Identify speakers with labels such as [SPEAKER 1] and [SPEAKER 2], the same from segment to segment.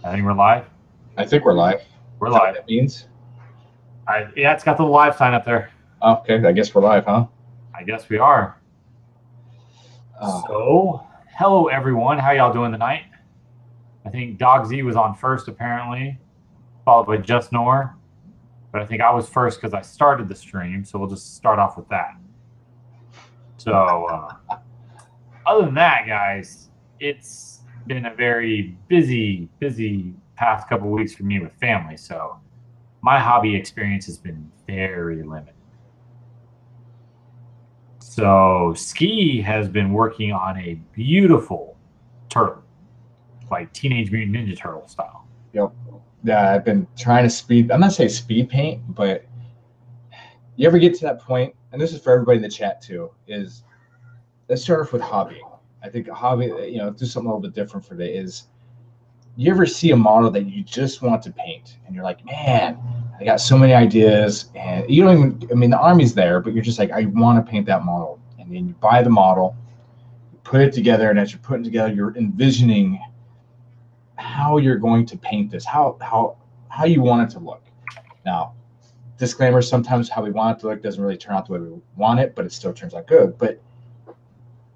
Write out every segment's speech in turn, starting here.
[SPEAKER 1] I think we're live.
[SPEAKER 2] I think we're live.
[SPEAKER 1] We're
[SPEAKER 2] Is that what
[SPEAKER 1] live.
[SPEAKER 2] that means?
[SPEAKER 1] Yeah, it's got the live sign up there.
[SPEAKER 2] Okay, I guess we're live, huh?
[SPEAKER 1] I guess we are.
[SPEAKER 2] Uh,
[SPEAKER 1] So, hello everyone. How y'all doing tonight? I think Dog Z was on first apparently, followed by Just Nor. But I think I was first because I started the stream. So we'll just start off with that. So, other than that, guys, it's been a very busy past couple weeks for me with family. So my hobby experience has been very limited. So Ski has been working on a beautiful turtle, like Teenage Mutant Ninja Turtle style.
[SPEAKER 2] yep. Yeah, I've been trying to speed. I'm not saying speed paint, but you ever get to that point? And this is for everybody in the chat too. Is let's start off with hobby. I think a hobby, do something a little bit different for the is. You ever see a model that you just want to paint, and you're like, man, I got so many ideas, and you don't even. I mean, the army's there, but you're just like, I want to paint that model, and then you buy the model, put it together, and as you're putting it together, you're envisioning how you're going to paint this, how you want it to look. Now, disclaimer: sometimes how we want it to look doesn't really turn out the way we want it, but it still turns out good. But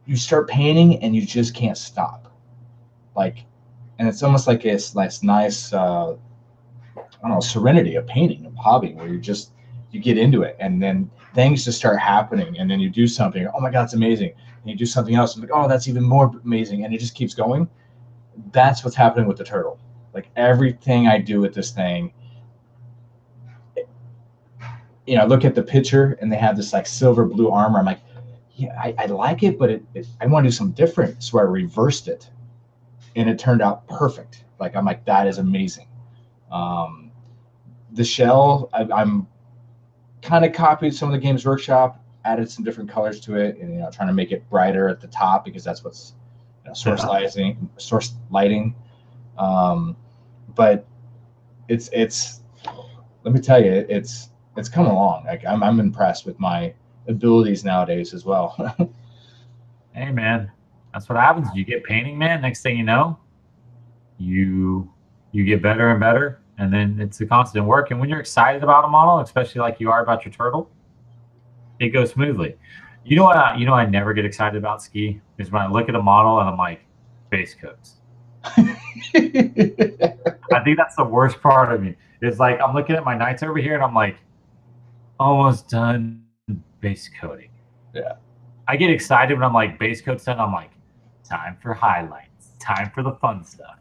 [SPEAKER 2] you start painting, and you just can't stop, like, and it's almost like it's nice. I don't know, serenity of painting, of hobby, where you get into it, and then things just start happening, and then you do something. Oh my God, it's amazing! And you do something else, and like, oh, that's even more amazing, and it just keeps going. That's what's happening with the turtle. Like everything I do with this thing, I look at the picture, and they have this like silver blue armor. I'm like, yeah, I like it, but I want to do something different. So I reversed it, and it turned out perfect. Like I'm like, that is amazing. The shell, I'm kind of copied some of the Games Workshop, added some different colors to it, and trying to make it brighter at the top because that's what's source lighting. But it's let me tell you, it's come along. Like I'm impressed with my abilities nowadays as well.
[SPEAKER 1] Hey man, that's what happens. You get painting, man. Next thing you know, you get better and better, and then it's a constant work. And when you're excited about a model, especially like you are about your turtle, it goes smoothly. You know what? I never get excited about Ski is when I look at a model and I'm like, base coats. I think that's the worst part of me. It's like I'm looking at my knights over here and I'm like, almost done base coating.
[SPEAKER 2] Yeah.
[SPEAKER 1] I get excited when I'm like, base coat's done. I'm like, time for highlights, time for the fun stuff.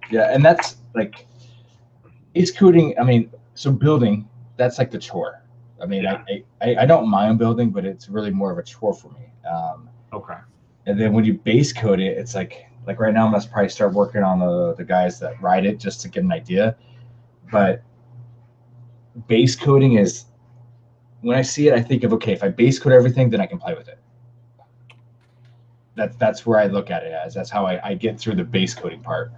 [SPEAKER 2] Yeah, and that's like base coating. I mean, so building, that's like the chore. I mean, yeah. I don't mind building, but it's really more of a chore for me.
[SPEAKER 1] Okay.
[SPEAKER 2] And then when you base coat it, it's like right now I'm gonna probably start working on the guys that ride it just to get an idea. But base coating is, when I see it, I think of, okay, if I base coat everything, then I can play with it. That's where I look at it as. That's how I get through the base coating part.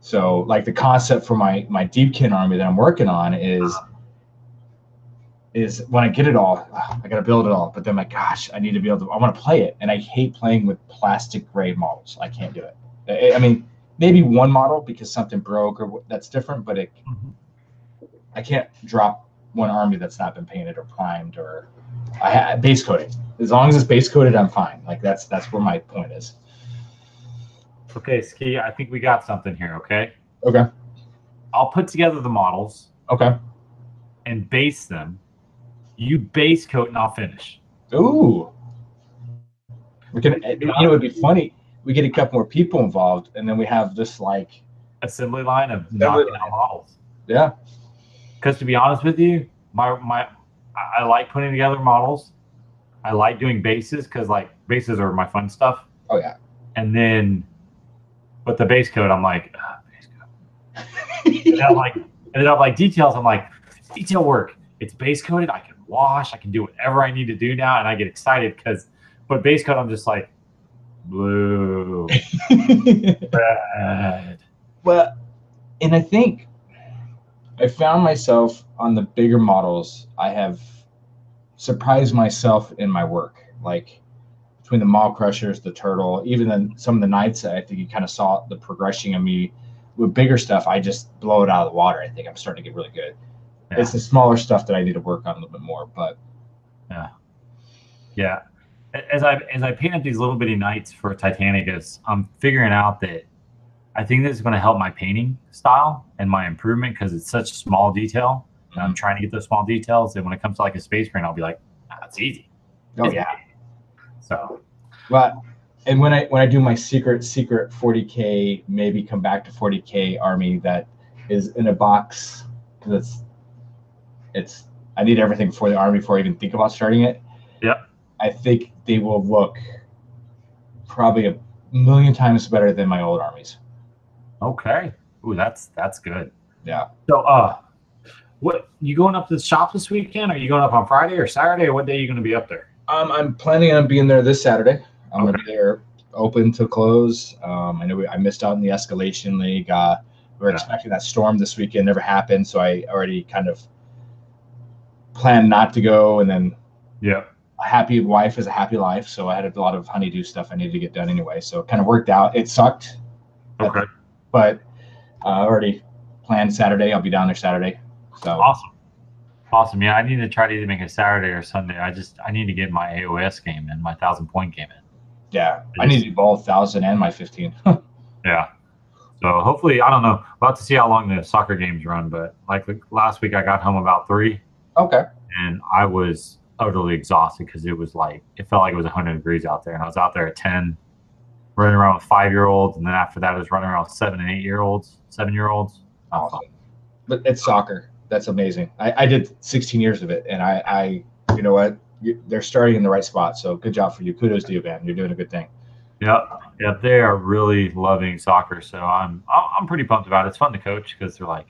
[SPEAKER 2] So like the concept for my Deepkin army that I'm working on is when I get it all, I got to build it all. But then, my gosh, I need to be able to. I want to play it, and I hate playing with plastic gray models. I can't do it. I mean, maybe one model because something broke or that's different, but I can't drop one army that's not been painted or primed or base coating. As long as it's base coated, I'm fine. Like that's where my point is.
[SPEAKER 1] Okay, Ski, I think we got something here. Okay.
[SPEAKER 2] Okay.
[SPEAKER 1] I'll put together the models.
[SPEAKER 2] Okay.
[SPEAKER 1] And base them. You base coat and I'll finish.
[SPEAKER 2] Ooh. We can. It would be funny. We get a couple more people involved, and then we have this like
[SPEAKER 1] assembly line of knocking out models.
[SPEAKER 2] Yeah.
[SPEAKER 1] Because to be honest with you, I like putting together models. I like doing bases because like bases are my fun stuff.
[SPEAKER 2] Oh yeah.
[SPEAKER 1] And then, but the base coat, I'm like, base coat. and then I'm like details. I'm like, detail work. It's base coated. I can wash. I can do whatever I need to do now, and I get excited because, but base coat, I'm just like, blue, red.
[SPEAKER 2] Well, and I think I found myself on the bigger models. I have surprised myself in my work. Like between the Maw Crushers, the Turtle, even then some of the Knights, I think you kind of saw the progression of me. With bigger stuff, I just blow it out of the water. I think I'm starting to get really good.
[SPEAKER 1] Yeah.
[SPEAKER 2] It's the smaller stuff that I need to work on a little bit more. But
[SPEAKER 1] yeah. As I paint up these little bitty Knights for Titanicus, I'm figuring out that I think this is going to help my painting style and my improvement because it's such small detail. And I'm trying to get those small details. And when it comes to like a space marine, I'll be like, that's easy.
[SPEAKER 2] Oh yeah.
[SPEAKER 1] So,
[SPEAKER 2] well, and when I do my secret 40K, maybe come back to 40K army that is in a box because it's I need everything for the army before I even think about starting it.
[SPEAKER 1] Yep.
[SPEAKER 2] I think they will look probably a million times better than my old armies.
[SPEAKER 1] Okay. Ooh, that's good.
[SPEAKER 2] Yeah.
[SPEAKER 1] So, what you going up to the shop this weekend? Are you going up on Friday or Saturday, or what day are you going to be up there?
[SPEAKER 2] I'm planning on being there this Saturday. I'm going to be there open to close. I know I missed out in the escalation league. We were expecting that storm this weekend, never happened, so I already kind of planned not to go. And then, a happy wife is a happy life, so I had a lot of honeydew stuff I needed to get done anyway. So it kind of worked out. It sucked, but already planned Saturday. I'll be down there Saturday. So
[SPEAKER 1] awesome. Yeah, I need to try to either make it Saturday or Sunday. I need to get my AOS game in, my 1,000-point game in.
[SPEAKER 2] Yeah, I need to do both 1,000 and my 15.
[SPEAKER 1] Yeah. So hopefully, I don't know. We'll have to see how long the soccer games run. But like last week, I got home about 3.
[SPEAKER 2] Okay.
[SPEAKER 1] And I was utterly exhausted because it felt like it was 100 degrees out there. And I was out there at 10, running around with 5-year-olds. And then after that, I was running around with 7 and 8-year-olds, 7-year-olds.
[SPEAKER 2] Awesome. But it's soccer. That's amazing. I did 16 years of it. And I you know what? They're starting in the right spot. So good job for you. Kudos to you, man. You're doing a good thing.
[SPEAKER 1] Yeah, they are really loving soccer. So I'm pretty pumped about it. It's fun to coach because they're like,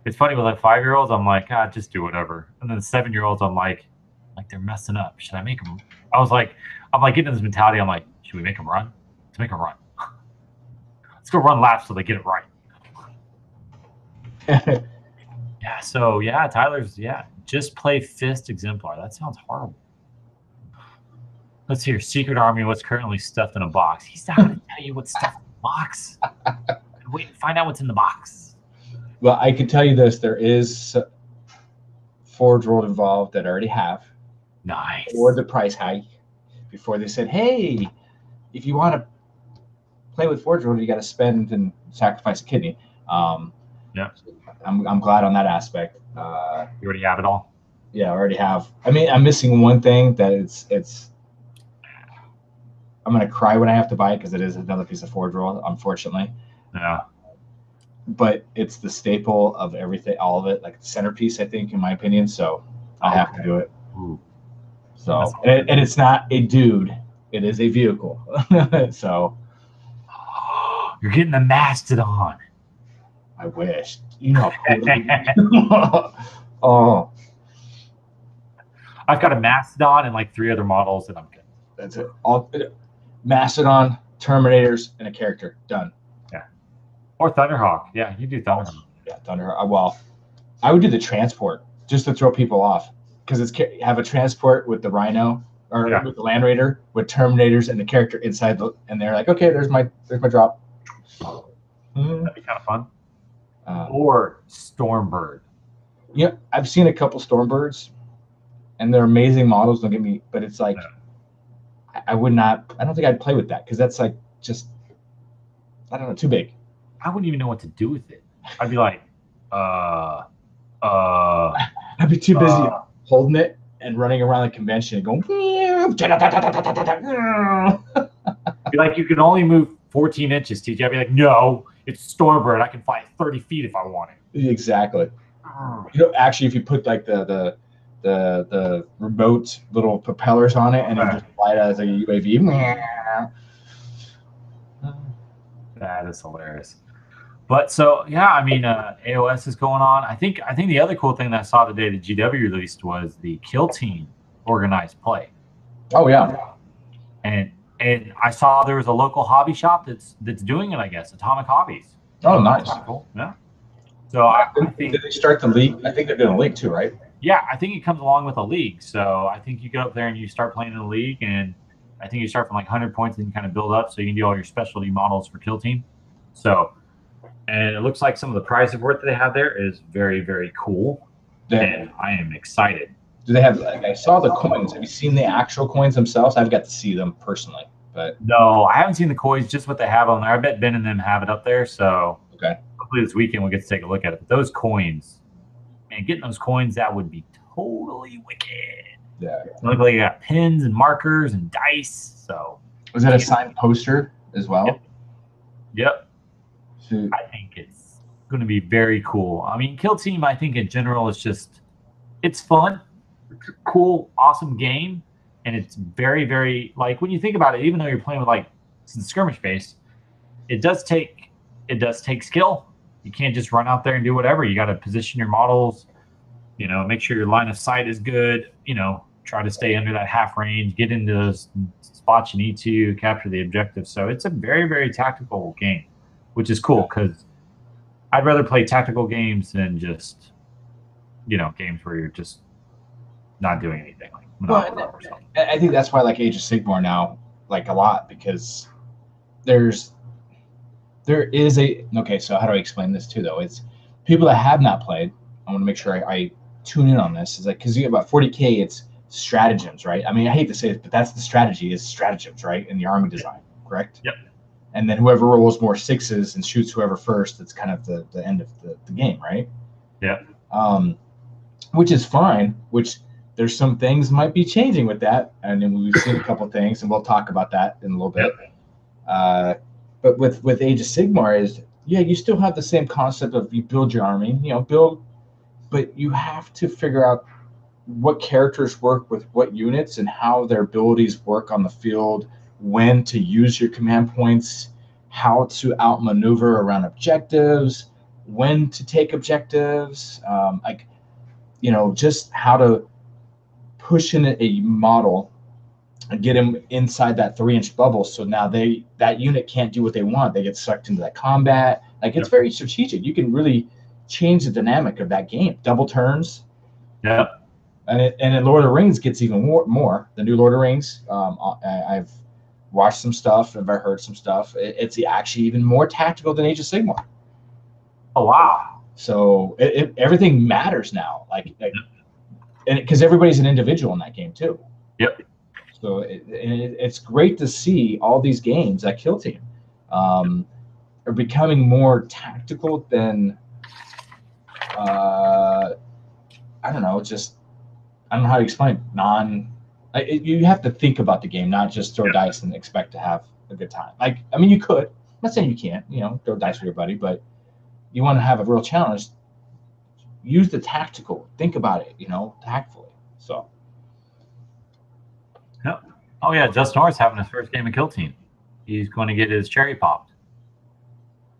[SPEAKER 1] it's funny with like 5-year-olds. I'm like, just do whatever. And then 7-year-olds, I'm like they're messing up. Should I make them? I'm like getting this mentality. I'm like, should we make them run? Let's make them run. Let's go run laps so they get it right. Yeah. So yeah, Tyler's just play Fist Exemplar. That sounds horrible. Let's hear Secret Army. What's currently stuffed in a box? He's not going to tell you what's stuffed in the box. Wait, find out what's in the box.
[SPEAKER 2] Well, I can tell you this: there is Forge World involved that I already have.
[SPEAKER 1] Nice.
[SPEAKER 2] Or the price hike before they said, "Hey, if you want to play with Forge World, you got to spend and sacrifice a kidney."
[SPEAKER 1] Yeah.
[SPEAKER 2] I'm glad on that aspect.
[SPEAKER 1] You already have it all.
[SPEAKER 2] Yeah, I already have. I mean, I'm missing one thing that it's. I'm gonna cry when I have to buy it because it is another piece of Forge World, unfortunately.
[SPEAKER 1] Yeah.
[SPEAKER 2] But it's the staple of everything, all of it, like the centerpiece, I think, in my opinion. So I have to do it.
[SPEAKER 1] Ooh.
[SPEAKER 2] So and it's not a dude; it is a vehicle. So
[SPEAKER 1] you're getting the Mastodon.
[SPEAKER 2] I wish, how cool. Oh,
[SPEAKER 1] I've got a Mastodon and like 3 other models, and I'm good.
[SPEAKER 2] That's it. All Mastodon, Terminators, and a character. Done.
[SPEAKER 1] Yeah. Or Thunderhawk. Yeah, you do Thunderhawk.
[SPEAKER 2] Yeah, Thunderhawk. Well, I would do the transport just to throw people off because have a transport with the Rhino or with the Land Raider with Terminators and the character inside, and they're like, okay, there's my drop.
[SPEAKER 1] That'd be kind of fun. Or Stormbird.
[SPEAKER 2] Yeah, I've seen a couple Stormbirds, and they're amazing models. Don't get me, but it's like I would not. I don't think I'd play with that because that's like just I don't know, too big.
[SPEAKER 1] I wouldn't even know what to do with it. I'd be like,
[SPEAKER 2] I'd be too busy holding it and running around the convention and going.
[SPEAKER 1] Be like, you can only move 14 inches, TJ. I'd be like, no, it's Stormbird. I can fly 30 feet if I want it.
[SPEAKER 2] Exactly. Actually, if you put like the remote little propellers on it and you just fly it as a UAV.
[SPEAKER 1] That is hilarious. But so yeah, I mean, AOS is going on. I think the other cool thing that I saw today that GW released was the Kill Team organized play.
[SPEAKER 2] Oh yeah.
[SPEAKER 1] And I saw there was a local hobby shop that's doing it. I guess Atomic Hobbies.
[SPEAKER 2] Oh, nice.
[SPEAKER 1] Cool. Yeah. So I think
[SPEAKER 2] did they start the league? I think they're doing a league too, right?
[SPEAKER 1] Yeah, I think it comes along with a league. So I think you go up there and you start playing in the league, and I think you start from like 100 points and you kind of build up, so you can do all your specialty models for Kill Team. So, and it looks like some of the prize support that they have there is very, very cool, and I am excited.
[SPEAKER 2] Do they have? Like, I saw the coins. Have you seen the actual coins themselves? I've got to see them personally, but
[SPEAKER 1] no, I haven't seen the coins. Just what they have on there. I bet Ben and them have it up there. So
[SPEAKER 2] okay,
[SPEAKER 1] hopefully this weekend we'll get to take a look at it. But those coins, man, getting those coins, that would be totally wicked.
[SPEAKER 2] Yeah,
[SPEAKER 1] it looks like you got pins and markers and dice. So
[SPEAKER 2] was that a signed poster as well?
[SPEAKER 1] Yep. I think it's going to be very cool. I mean, Kill Team, I think in general, it's fun, it's a cool, awesome game, and it's very, very, like, when you think about it, even though you're playing with, like, skirmish based, it does take skill. You can't just run out there and do whatever. You got to position your models, make sure your line of sight is good, try to stay under that half range, get into those spots you need to capture the objective. So it's a very, very tactical game, which is cool because I'd rather play tactical games than just, games where you're just not doing anything.
[SPEAKER 2] Well, I think that's why I like Age of Sigmar now, like, a lot, because there is okay, so how do I explain this too, though? It's people that have not played, I want to make sure I tune in on this, is like, because you get about 40K, it's stratagems, right? I mean, I hate to say it, but that's the strategy, is stratagems, right? In the army design, correct?
[SPEAKER 1] Yep.
[SPEAKER 2] And then whoever rolls more sixes and shoots whoever first, that's kind of the end of the game, right?
[SPEAKER 1] Yeah.
[SPEAKER 2] Which is fine, which there's some things might be changing with that. And then we've seen a couple things, and we'll talk about that in a little bit. But with Age of Sigmar is, you still have the same concept of you build your army, but you have to figure out what characters work with what units and how their abilities work on the field, when to use your command points, how to outmaneuver around objectives, when to take objectives, just how to push in a model and get them inside that 3-inch bubble. So now that unit can't do what they want. They get sucked into that combat. Like, it's very strategic. You can really change the dynamic of that game. Double turns.
[SPEAKER 1] Yeah.
[SPEAKER 2] And in Lord of the Rings gets even more. The new Lord of the Rings, I've watched some stuff, I've heard some stuff. It's actually even more tactical than Age of Sigmar.
[SPEAKER 1] Oh, wow.
[SPEAKER 2] So everything matters now. And because everybody's an individual in that game too.
[SPEAKER 1] Yep.
[SPEAKER 2] So it's great to see all these games that Kill Team are becoming more tactical than I don't know how to explain you have to think about the game, not just throw dice and expect to have a good time. You could. I'm not saying you can't, throw dice with your buddy, but you want to have a real challenge. Use the tactical. Think about it, tactfully. So.
[SPEAKER 1] Yep. Oh yeah, Justin Norris having his first game of Kill Team. He's going to get his cherry popped.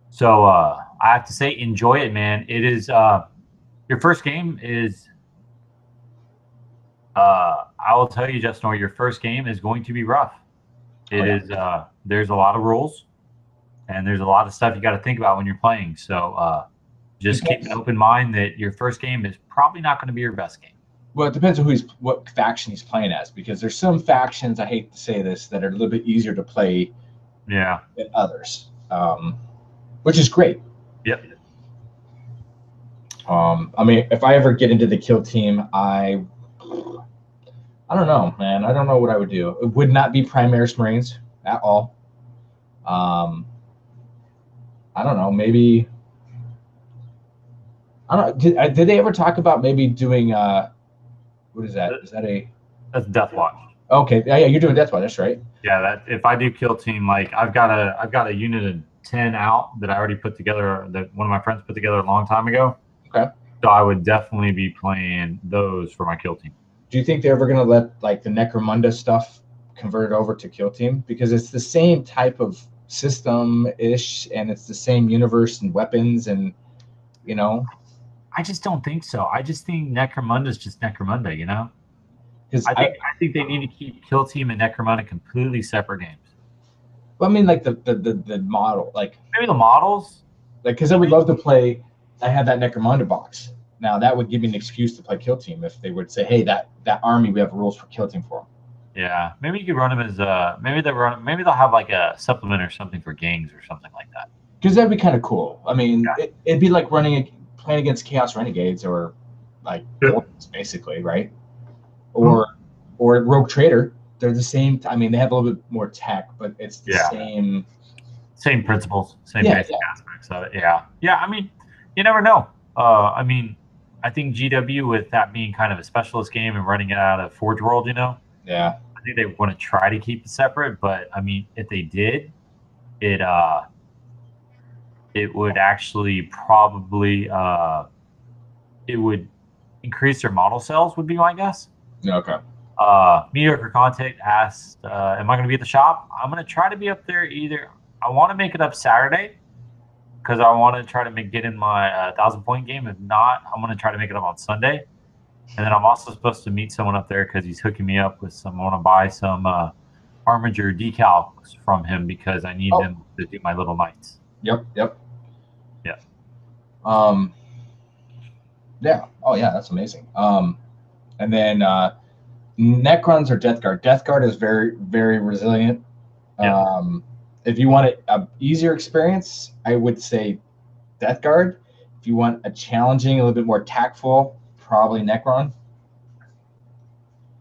[SPEAKER 1] So I have to say, enjoy it, man. It is your first game is. I will tell you, Justin, your first game is going to be rough. It is. There's a lot of rules, and there's a lot of stuff you got to think about when you're playing. So just keep an open mind that your first game is probably not going to be your best game.
[SPEAKER 2] Well, it depends on what faction he's playing as, because there's some factions, I hate to say this, that are a little bit easier to play than others, which is great.
[SPEAKER 1] Yep.
[SPEAKER 2] If I ever get into the Kill Team, I don't know, man. I don't know what I would do. It would not be Primaris Marines at all. I don't know. Maybe. I don't know. Did they ever talk about maybe doing? What is that? Is that
[SPEAKER 1] That's Death Watch.
[SPEAKER 2] Okay. Yeah, you're doing Death Watch. That's right.
[SPEAKER 1] Yeah. That if I do Kill Team, I've got a unit of 10 out that I already put together. That one of my friends put together a long time ago.
[SPEAKER 2] Okay.
[SPEAKER 1] So I would definitely be playing those for my Kill Team.
[SPEAKER 2] Do you think they're ever going to let the Necromunda stuff convert it over to Kill Team? Because it's the same type of system-ish, and it's the same universe and weapons, and
[SPEAKER 1] I just don't think so. I just think Necromunda is just Necromunda,
[SPEAKER 2] Because
[SPEAKER 1] I think they need to keep Kill Team and Necromunda completely separate games.
[SPEAKER 2] Well, I mean, the model,
[SPEAKER 1] maybe the models.
[SPEAKER 2] Because I would love to play. I have that Necromunda box. Now that would give me an excuse to play Kill Team if they would say, "Hey, that army, we have rules for Kill Team for them."
[SPEAKER 1] Yeah, maybe you could run them as maybe they'll have like a supplement or something for gangs or something like that.
[SPEAKER 2] Because that'd be kind of cool. I mean,
[SPEAKER 1] Yeah.
[SPEAKER 2] it'd be like playing against Chaos Renegades or like
[SPEAKER 1] Yep.
[SPEAKER 2] Golds, basically, right?
[SPEAKER 1] Hmm.
[SPEAKER 2] Or Rogue Trader. They're the same. I mean, they have a little bit more tech, but it's the
[SPEAKER 1] Yeah.
[SPEAKER 2] same.
[SPEAKER 1] Same principles, same
[SPEAKER 2] Yeah,
[SPEAKER 1] basic
[SPEAKER 2] yeah,
[SPEAKER 1] aspects of it. Yeah. Yeah. I mean, you never know. I mean, I think GW with that being kind of a specialist game and running it out of Forge World,
[SPEAKER 2] yeah.
[SPEAKER 1] I think they want to try to keep it separate. But I mean, if they did, it it would actually probably it would increase their model sales. Would be my guess.
[SPEAKER 2] Okay.
[SPEAKER 1] Mediocre Content asked, "Am I going to be at the shop?" I'm going to try to be up there. Either I want to make it up Saturday because I want to try to get in my 1,000 point game. If not, I'm going to try to make it up on Sunday. And then I'm also supposed to meet someone up there because he's hooking me up with some. I want to buy some Armiger decals from him because I need
[SPEAKER 2] Oh,
[SPEAKER 1] them to do my little knights.
[SPEAKER 2] yep, yep.
[SPEAKER 1] Yeah.
[SPEAKER 2] Um, yeah. Oh, yeah. That's amazing. And then Necrons or Death Guard. Death Guard is very, very resilient.
[SPEAKER 1] Yeah.
[SPEAKER 2] If you want an easier experience, I would say Death Guard. If you want a challenging, a little bit more tactful, probably Necron.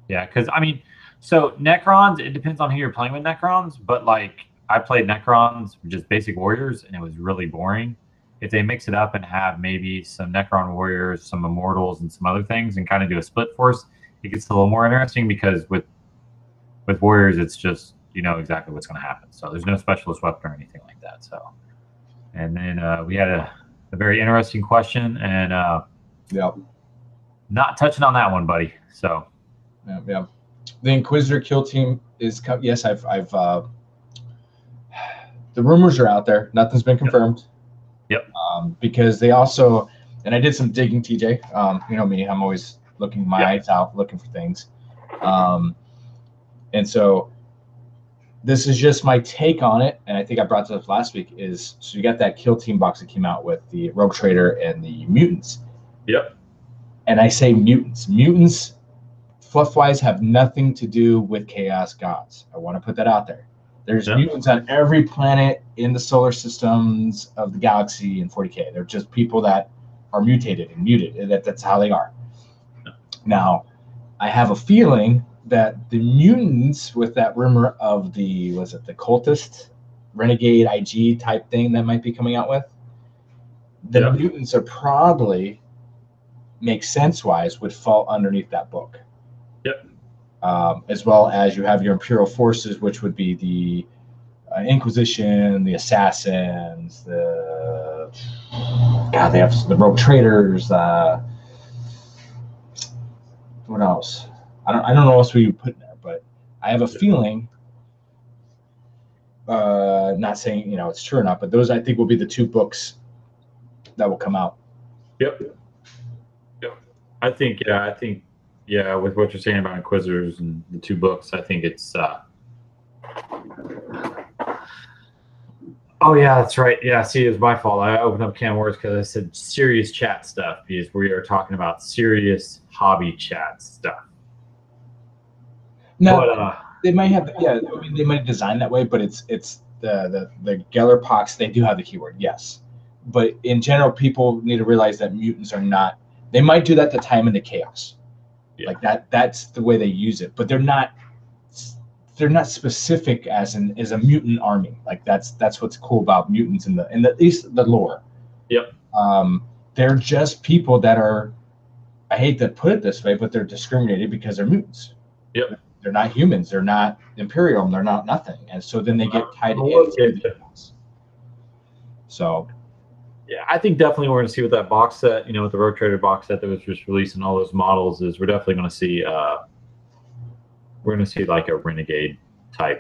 [SPEAKER 1] Yeah. Because, I mean, so Necrons, it depends on who you're playing with Necrons, but like I played Necrons, just basic warriors, and it was really boring. If they mix it up and have maybe some Necron warriors, some immortals, and some other things, and kind of do a split force, it gets a little more interesting because with warriors, it's just you know exactly what's going to happen. So there's no specialist weapon or anything like that. So, and then we had a very interesting question, and
[SPEAKER 2] Yep.
[SPEAKER 1] not touching on that one, buddy. So
[SPEAKER 2] Yeah, yeah. The Inquisitor kill team is yes. I've the rumors are out there. Nothing's been confirmed.
[SPEAKER 1] yep,
[SPEAKER 2] Because they also, and I did some digging, TJ. You know me, I'm always looking my
[SPEAKER 1] yep,
[SPEAKER 2] eyes out, looking for things. And so this is just my take on it, and I think I brought this up last week. Is so you got that kill team box that came out with the Rogue Trader and the mutants,
[SPEAKER 1] yep,
[SPEAKER 2] and I say mutants. Mutants, fluff wise, have nothing to do with Chaos Gods. I want to put that out there. There's
[SPEAKER 1] yep,
[SPEAKER 2] mutants on every planet in the solar systems of the galaxy in 40K. They're just people that are mutated and muted. That's how they are. Now, I have a feeling that the mutants, with that rumor of the cultist renegade IG type thing that might be coming out with, the
[SPEAKER 1] yep,
[SPEAKER 2] mutants are probably, make sense wise, would fall underneath that book.
[SPEAKER 1] yep.
[SPEAKER 2] As well as you have your Imperial forces, which would be the Inquisition, the Assassins, they have the Rogue Traders. What else? I don't know what else we would put in there, but I have a feeling. Not saying it's true or not, but those I think will be the two books that will come out.
[SPEAKER 1] Yep. Yep. I think, yeah, with what you're saying about Inquisitors and the two books, I think it's, oh yeah, that's right. Yeah. See, it was my fault. I opened up a can of worms because I said serious chat stuff because we are talking about serious hobby chat stuff.
[SPEAKER 2] No,
[SPEAKER 1] But,
[SPEAKER 2] they might have, yeah, I mean, they might have designed that way, but it's the Geller Pox, they do have the keyword, yes. But in general, people need to realize that mutants are not, they might do that to tie them into chaos.
[SPEAKER 1] Yeah.
[SPEAKER 2] Like that's the way they use it, but they're not specific as a mutant army. Like that's what's cool about mutants in at least the lore.
[SPEAKER 1] Yep.
[SPEAKER 2] They're just people that are, I hate to put it this way, but they're discriminated because they're mutants.
[SPEAKER 1] Yep.
[SPEAKER 2] They're not humans. They're not Imperium. They're not nothing. And so then they get tied into the So
[SPEAKER 1] yeah, I think definitely we're going to see with that box set, with the Rogue Trader box set that was just released and all those models, is we're definitely going to see like a renegade type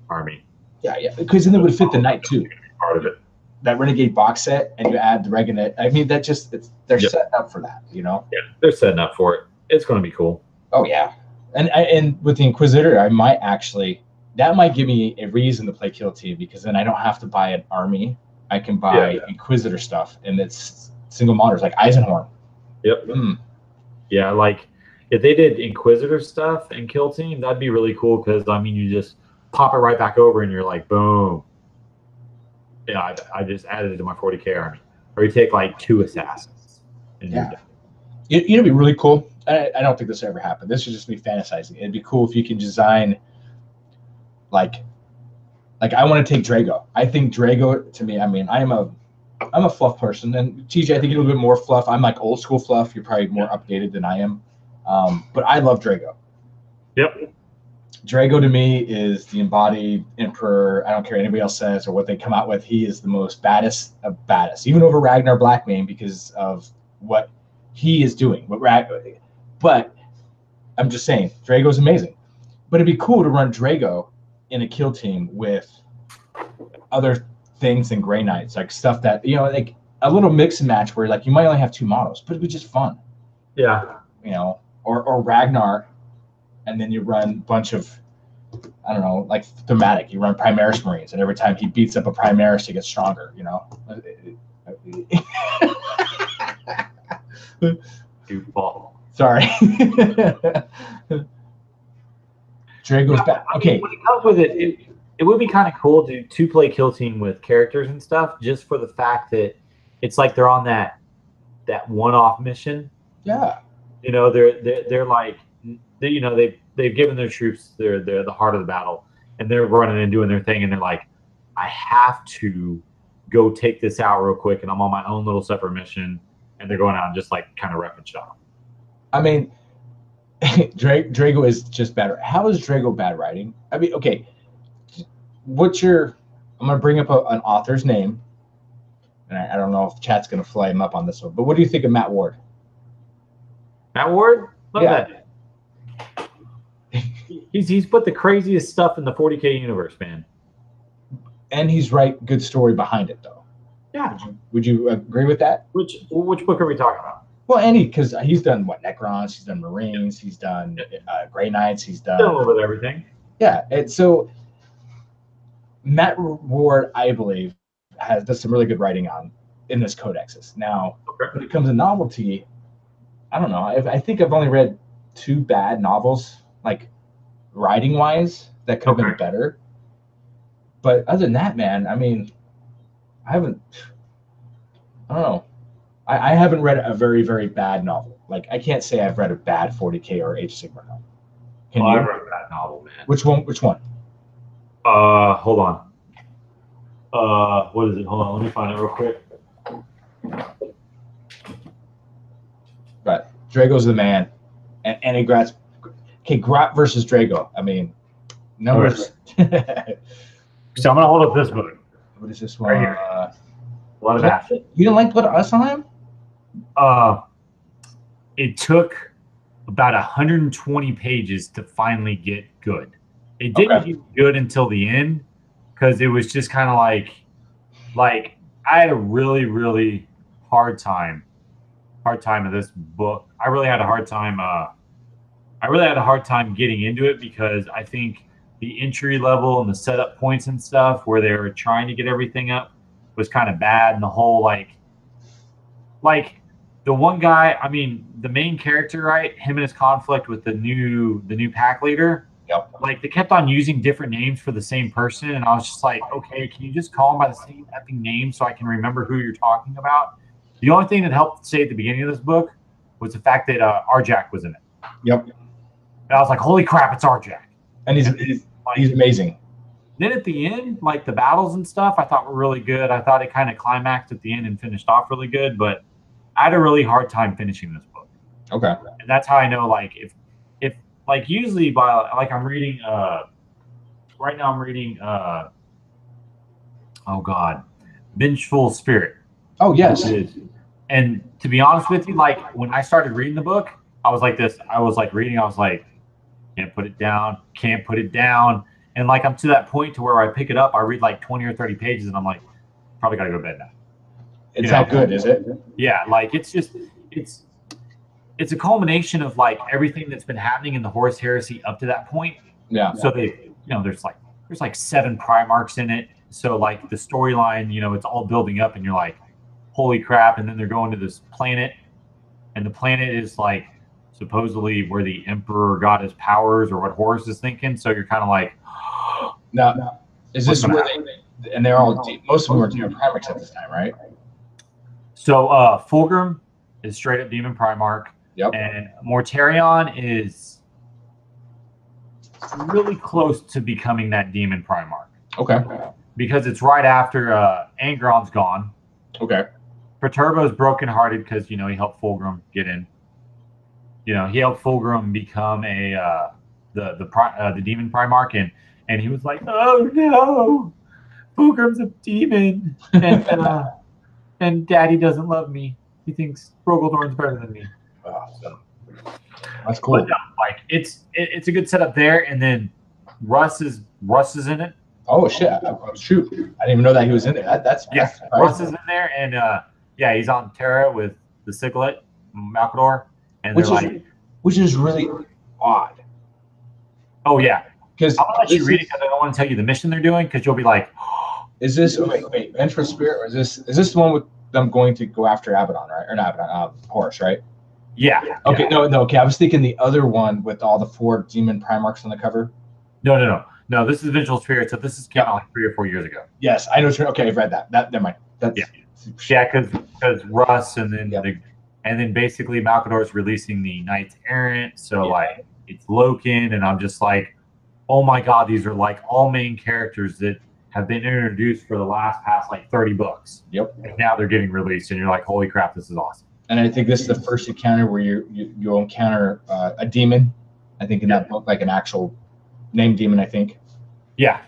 [SPEAKER 1] army.
[SPEAKER 2] Yeah, because then it would fit the knight too.
[SPEAKER 1] Part of it.
[SPEAKER 2] That renegade box set, and you add the Reganet. I mean, they're
[SPEAKER 1] Yep.
[SPEAKER 2] setting up for that,
[SPEAKER 1] Yeah, they're setting up for it. It's going to be cool.
[SPEAKER 2] Oh yeah, and with the Inquisitor, that might give me a reason to play Kill Team, because then I don't have to buy an army. I can buy Inquisitor stuff, and it's single monitors like Eisenhorn.
[SPEAKER 1] Yep. Yeah, like if they did Inquisitor stuff and Kill Team, that'd be really cool because I mean, you just pop it right back over and you're like, boom. Yeah, I just added it to my 40K army. Or you take like 2 assassins and you're done.
[SPEAKER 2] It'd be really cool. I don't think this will ever happen. This should just be fantasizing. It'd be cool if you can design like I want to take Drago. I think Drago, to me, I mean, I'm a fluff person, and TJ, I think you're a little bit more fluff. I'm like old school fluff. You're probably more updated than I am, but I love Drago.
[SPEAKER 1] Yep.
[SPEAKER 2] Drago to me is the embodied emperor. I don't care what anybody else says or what they come out with. He is the most baddest of baddest, even over Ragnar Blackmane because of what he is doing. But I'm just saying, Drago's amazing. But it'd be cool to run Drago in a kill team with other things than Grey Knights, like stuff that, you know, like a little mix and match where like you might only have 2 models, but it'd be just fun.
[SPEAKER 1] Yeah.
[SPEAKER 2] You know, or Ragnar, and then you run a bunch of, I don't know, like thematic. You run Primaris Marines, and every time he beats up a Primaris, he gets stronger, you know?
[SPEAKER 1] Goofball.
[SPEAKER 2] Sorry. Drago's back. Okay.
[SPEAKER 1] When it comes with it, it would be kind of cool to play Kill Team with characters and stuff, just for the fact that it's like they're on that one-off mission.
[SPEAKER 2] Yeah.
[SPEAKER 1] You know, they're like, you know, they've given their troops they're the heart of the battle, and they're running and doing their thing, and they're like, I have to go take this out real quick, and I'm on my own little separate mission, and they're going out and just like kind of rep and shop.
[SPEAKER 2] I mean, Drago is just better. How is Drago bad writing? I mean, okay, I'm gonna bring up an author's name, and I don't know if chat's gonna fly him up on this one, but what do you think of Matt Ward?
[SPEAKER 1] Matt Ward, love
[SPEAKER 2] Yeah.
[SPEAKER 1] that. He's put the craziest stuff in the 40K universe, man.
[SPEAKER 2] And he's good story behind it, though.
[SPEAKER 1] Yeah.
[SPEAKER 2] Would you agree with that?
[SPEAKER 1] Which book are we talking about?
[SPEAKER 2] Well, because he's done Necrons, he's done Marines, he's done Grey Knights, he's done
[SPEAKER 1] a little bit of everything.
[SPEAKER 2] Yeah, and so Matt Ward, I believe, does some really good writing in this codexes. Now, when it comes to novelty, I don't know. I think I've only read 2 bad novels, like writing wise, that could have been better. But other than that, man, I mean, I don't know. I haven't read a very, very bad novel. Like, I can't say I've read a bad 40K or Age of Sigmar novel. Can you?
[SPEAKER 1] I read a bad novel, man.
[SPEAKER 2] Which one?
[SPEAKER 1] Hold on. What is it? Hold on, let me find it real quick.
[SPEAKER 2] But Drago's the man. And Grat's. Okay, Grat versus Drago. I mean, numbers.
[SPEAKER 1] So I'm going to hold up this book.
[SPEAKER 2] What is this one?
[SPEAKER 1] Right here. A lot of action.
[SPEAKER 2] You didn't like Blood of Usselheim?
[SPEAKER 1] It took about 120 pages to finally get good. It didn't get good until the end because it was just kind of like I had a really, really hard time of this book. I really had a hard time getting into it because I think the entry level and the setup points and stuff where they were trying to get everything up was kind of bad, and the whole like the one guy, I mean, the main character, right? Him and his conflict with the new pack leader.
[SPEAKER 2] Yep.
[SPEAKER 1] Like they kept on using different names for the same person, and I was just like, okay, can you just call him by the same effing name so I can remember who you're talking about? The only thing that helped say at the beginning of this book was the fact that Arjak was in it.
[SPEAKER 2] Yep.
[SPEAKER 1] And I was like, holy crap, it's Arjak.
[SPEAKER 2] And he's amazing.
[SPEAKER 1] Then at the end, like the battles and stuff, I thought were really good. I thought it kind of climaxed at the end and finished off really good, but I had a really hard time finishing this book.
[SPEAKER 2] Okay.
[SPEAKER 1] And that's how I know, like, if like usually by like I'm reading right now I'm reading Vengeful Spirit.
[SPEAKER 2] Oh yes.
[SPEAKER 1] And to be honest with you, like when I started reading the book, I was like this. I was like reading, I was like, can't put it down. And like I'm to that point to where I pick it up, I read like 20 or 30 pages, and I'm like, probably gotta go to bed now.
[SPEAKER 2] It's that good, is it?
[SPEAKER 1] Yeah, like it's a culmination of like everything that's been happening in the Horus Heresy up to that point.
[SPEAKER 2] Yeah.
[SPEAKER 1] So there's like 7 Primarchs in it. So like the storyline, it's all building up, and you're like, holy crap! And then they're going to this planet, and the planet is like supposedly where the Emperor got his powers or what Horus is thinking. So you're kind of like,
[SPEAKER 2] Now, is this where and they're all most of them were demon primarchs at this time, right?
[SPEAKER 1] So Fulgrim is straight up demon Primarch.
[SPEAKER 2] Yep.
[SPEAKER 1] And Mortarion is really close to becoming that demon Primarch.
[SPEAKER 2] Okay.
[SPEAKER 1] Because it's right after Angron's gone.
[SPEAKER 2] Okay.
[SPEAKER 1] Perturbo's brokenhearted because, he helped Fulgrim get in. He helped Fulgrim become the demon Primarch, and he was like, oh no, Fulgrim's a demon, and Daddy doesn't love me. He thinks Rogaldorn's better than me.
[SPEAKER 2] Awesome. That's cool.
[SPEAKER 1] But no, like it's a good setup there, and then Russ is in it.
[SPEAKER 2] Oh shit! Shoot, I didn't even know that he was in there. That's
[SPEAKER 1] Russ is in there, and he's on Terra with the Siglet, Malcador, and
[SPEAKER 2] which is really odd.
[SPEAKER 1] Oh yeah,
[SPEAKER 2] because
[SPEAKER 1] I'll let you read it because I don't want to tell you the mission they're doing because you'll be like,
[SPEAKER 2] is this wait Vengeful Spirit, or is this the one with them going to go after Abaddon, right? Or not Abaddon, Horus, right?
[SPEAKER 1] Yeah.
[SPEAKER 2] Okay,
[SPEAKER 1] yeah.
[SPEAKER 2] No. Okay, I was thinking the other one with all the 4 demon Primarchs on the cover.
[SPEAKER 1] No. This is Vengeful Spirit. So this came out like 3 or 4 years ago.
[SPEAKER 2] Yes, I know. Okay, I've read that. Never mind. That's
[SPEAKER 1] because Russ and then basically Malcador is releasing the Knights Errant. So like it's Loken, and I'm just like, oh my god, these are like all main characters that have been introduced for the past like 30 books.
[SPEAKER 2] Yep.
[SPEAKER 1] And now they're getting released, and you're like, holy crap, this is awesome.
[SPEAKER 2] And I think this is the first encounter where you encounter a demon. I think in that book, like an actual named demon. I think.
[SPEAKER 1] Yeah.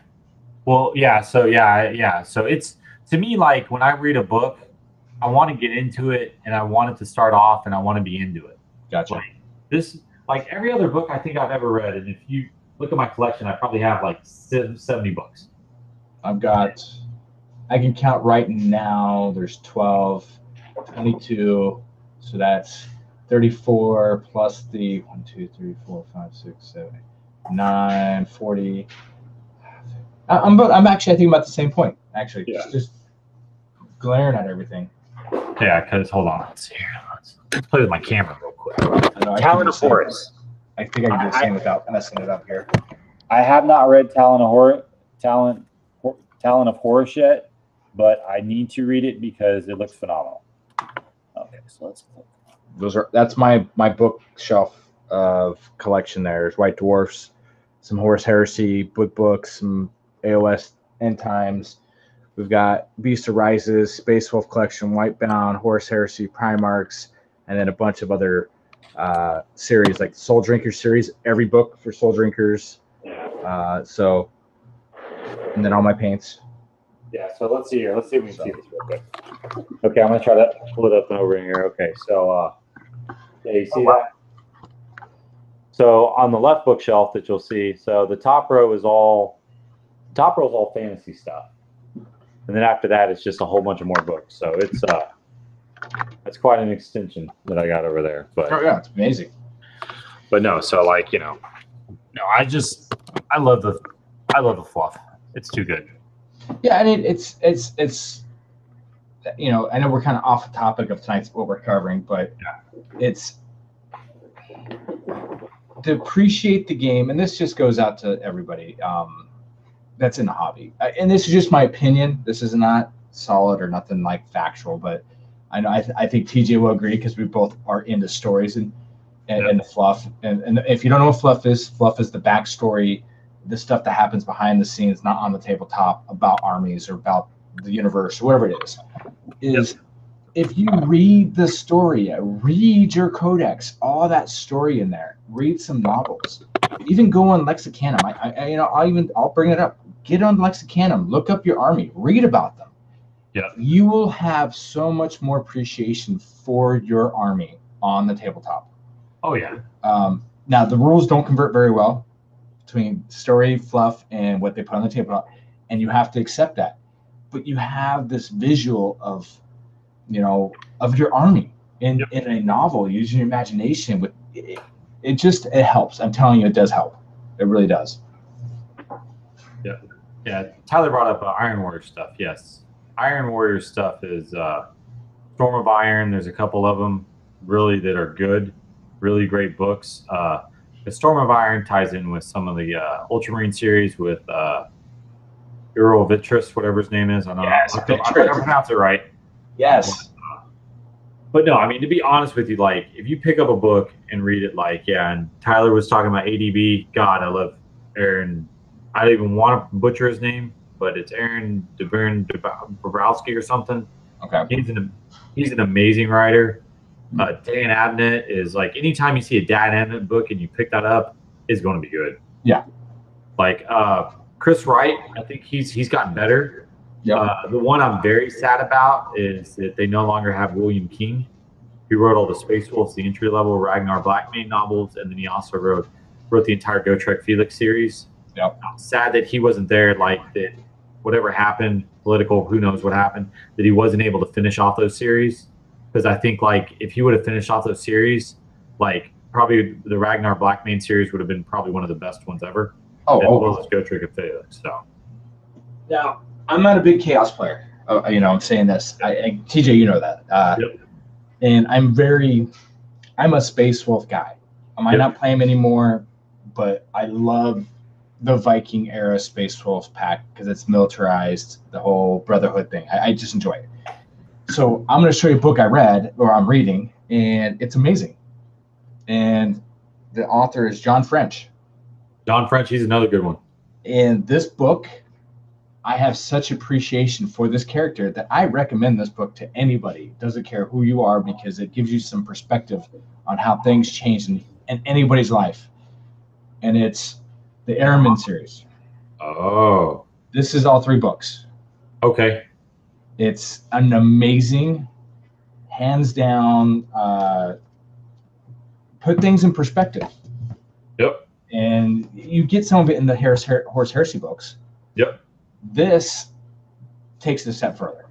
[SPEAKER 1] Well, yeah. So yeah. So it's, to me, like when I read a book, I want to get into it, and I want it to start off, and I want to be into it.
[SPEAKER 2] Gotcha.
[SPEAKER 1] Like every other book I think I've ever read, and if you look at my collection, I probably have like 70 books.
[SPEAKER 2] I can count right now. There's 12, 22. So that's 34 plus the 1, 2, 3, 4, 5, 6, 7, 8, 9, 40. I'm actually, I think about the same point. Actually, just glaring at everything.
[SPEAKER 1] Yeah, because hold on, let's play with my camera real quick. Talon of Horus.
[SPEAKER 2] I think I can do the same without messing it up here.
[SPEAKER 1] I have not read Talon of Horus yet, but I need to read it because it looks phenomenal. Okay, so let's click.
[SPEAKER 2] That's my bookshelf of collection. There's White Dwarfs, some Horus Heresy books, some AOS End Times. We've got Beast Arises, Space Wolf Collection, Whitebound, Horus Heresy, Primarchs, and then a bunch of other series like Soul Drinkers series. Every book for Soul Drinkers. So, and then all my paints.
[SPEAKER 1] Yeah, so let's see here. Let's see if we can see this real quick. Okay, I'm going to try to pull it up and over in here. Okay, so you see that? So on the left bookshelf that you'll see, so the top row is all fantasy stuff. And then after that, it's just a whole bunch of more books. So it's quite an extension that I got over there. But
[SPEAKER 2] it's amazing.
[SPEAKER 1] But no, so like, I love the fluff. It's too good.
[SPEAKER 2] Yeah, I mean, it's I know we're kind of off the topic of tonight's what we're covering, but it's to appreciate the game, and this just goes out to everybody that's in the hobby. And this is just my opinion. This is not solid or nothing like factual, but I know I think TJ will agree because we both are into stories and the fluff. And if you don't know what fluff is the backstory, the stuff that happens behind the scenes, not on the tabletop, about armies or about the universe or whatever it is. If you read the story, read your codex, all that story in there, read some novels, even go on Lexicanum. I'll bring it up. Get on Lexicanum, look up your army, read about them.
[SPEAKER 1] Yeah.
[SPEAKER 2] You will have so much more appreciation for your army on the tabletop.
[SPEAKER 1] Oh yeah.
[SPEAKER 2] Now the rules don't convert very well between story, fluff, and what they put on the tabletop, and you have to accept that. But you have this visual of your army in a novel, using your imagination. With it helps. I'm telling you, it does help. It really does.
[SPEAKER 1] Yeah. Tyler brought up Iron Warrior stuff. Yes, Iron Warrior stuff is Storm of Iron. There's a couple of them really that are good. really great books. The Storm of Iron ties in with some of the Ultramarine series with Earl Vitris, whatever his name is. I don't know.
[SPEAKER 2] Yes,
[SPEAKER 1] I think I
[SPEAKER 2] Vitris.
[SPEAKER 1] pronounce it right.
[SPEAKER 2] Yes.
[SPEAKER 1] But no, I mean, to be honest with you, like if you pick up a book and read it, like, yeah, and Tyler was talking about ADB. God, I love Aaron. I don't even want to butcher his name, but it's Aaron Dabrowski or something.
[SPEAKER 2] Okay.
[SPEAKER 1] He's an amazing writer. Dan Abnett is like, anytime you see a Dan Abnett book and you pick that up, it's going to be good.
[SPEAKER 2] Yeah.
[SPEAKER 1] Like Chris Wright, I think he's gotten better.
[SPEAKER 2] Yep.
[SPEAKER 1] The one I'm very sad about is that they no longer have William King, who wrote all the Space Wolves, the entry level Ragnar Blackmane novels, and then he also wrote the entire Gotrek Felix series.
[SPEAKER 2] Yep.
[SPEAKER 1] I'm sad that he wasn't there. Like that, whatever happened, political, who knows what happened, that he wasn't able to finish off those series. Because I think like if he would have finished off those series, like probably the Ragnar Blackmane series would have been probably one of the best ones ever. As well as Gotrek and Felix. So
[SPEAKER 2] now I'm not a big Chaos player. I'm saying this. TJ, you know that.
[SPEAKER 1] Yep.
[SPEAKER 2] And I'm a Space Wolf guy. I might not play him anymore, but I love the Viking era Space Wolves pack because it's militarized, the whole Brotherhood thing. I just enjoy it. So I'm going to show you a book I read or I'm reading, and it's amazing. And the author is John French.
[SPEAKER 1] John French, he's another good one.
[SPEAKER 2] And this book, I have such appreciation for this character that I recommend this book to anybody. Doesn't care who you are, because it gives you some perspective on how things change in anybody's life. And it's the Airman series.
[SPEAKER 1] Oh.
[SPEAKER 2] This is all 3 books.
[SPEAKER 1] Okay.
[SPEAKER 2] It's an amazing, hands down, put things in perspective.
[SPEAKER 1] Yep.
[SPEAKER 2] And you get some of it in the Horse Heresy books.
[SPEAKER 1] Yep.
[SPEAKER 2] This takes it a step further.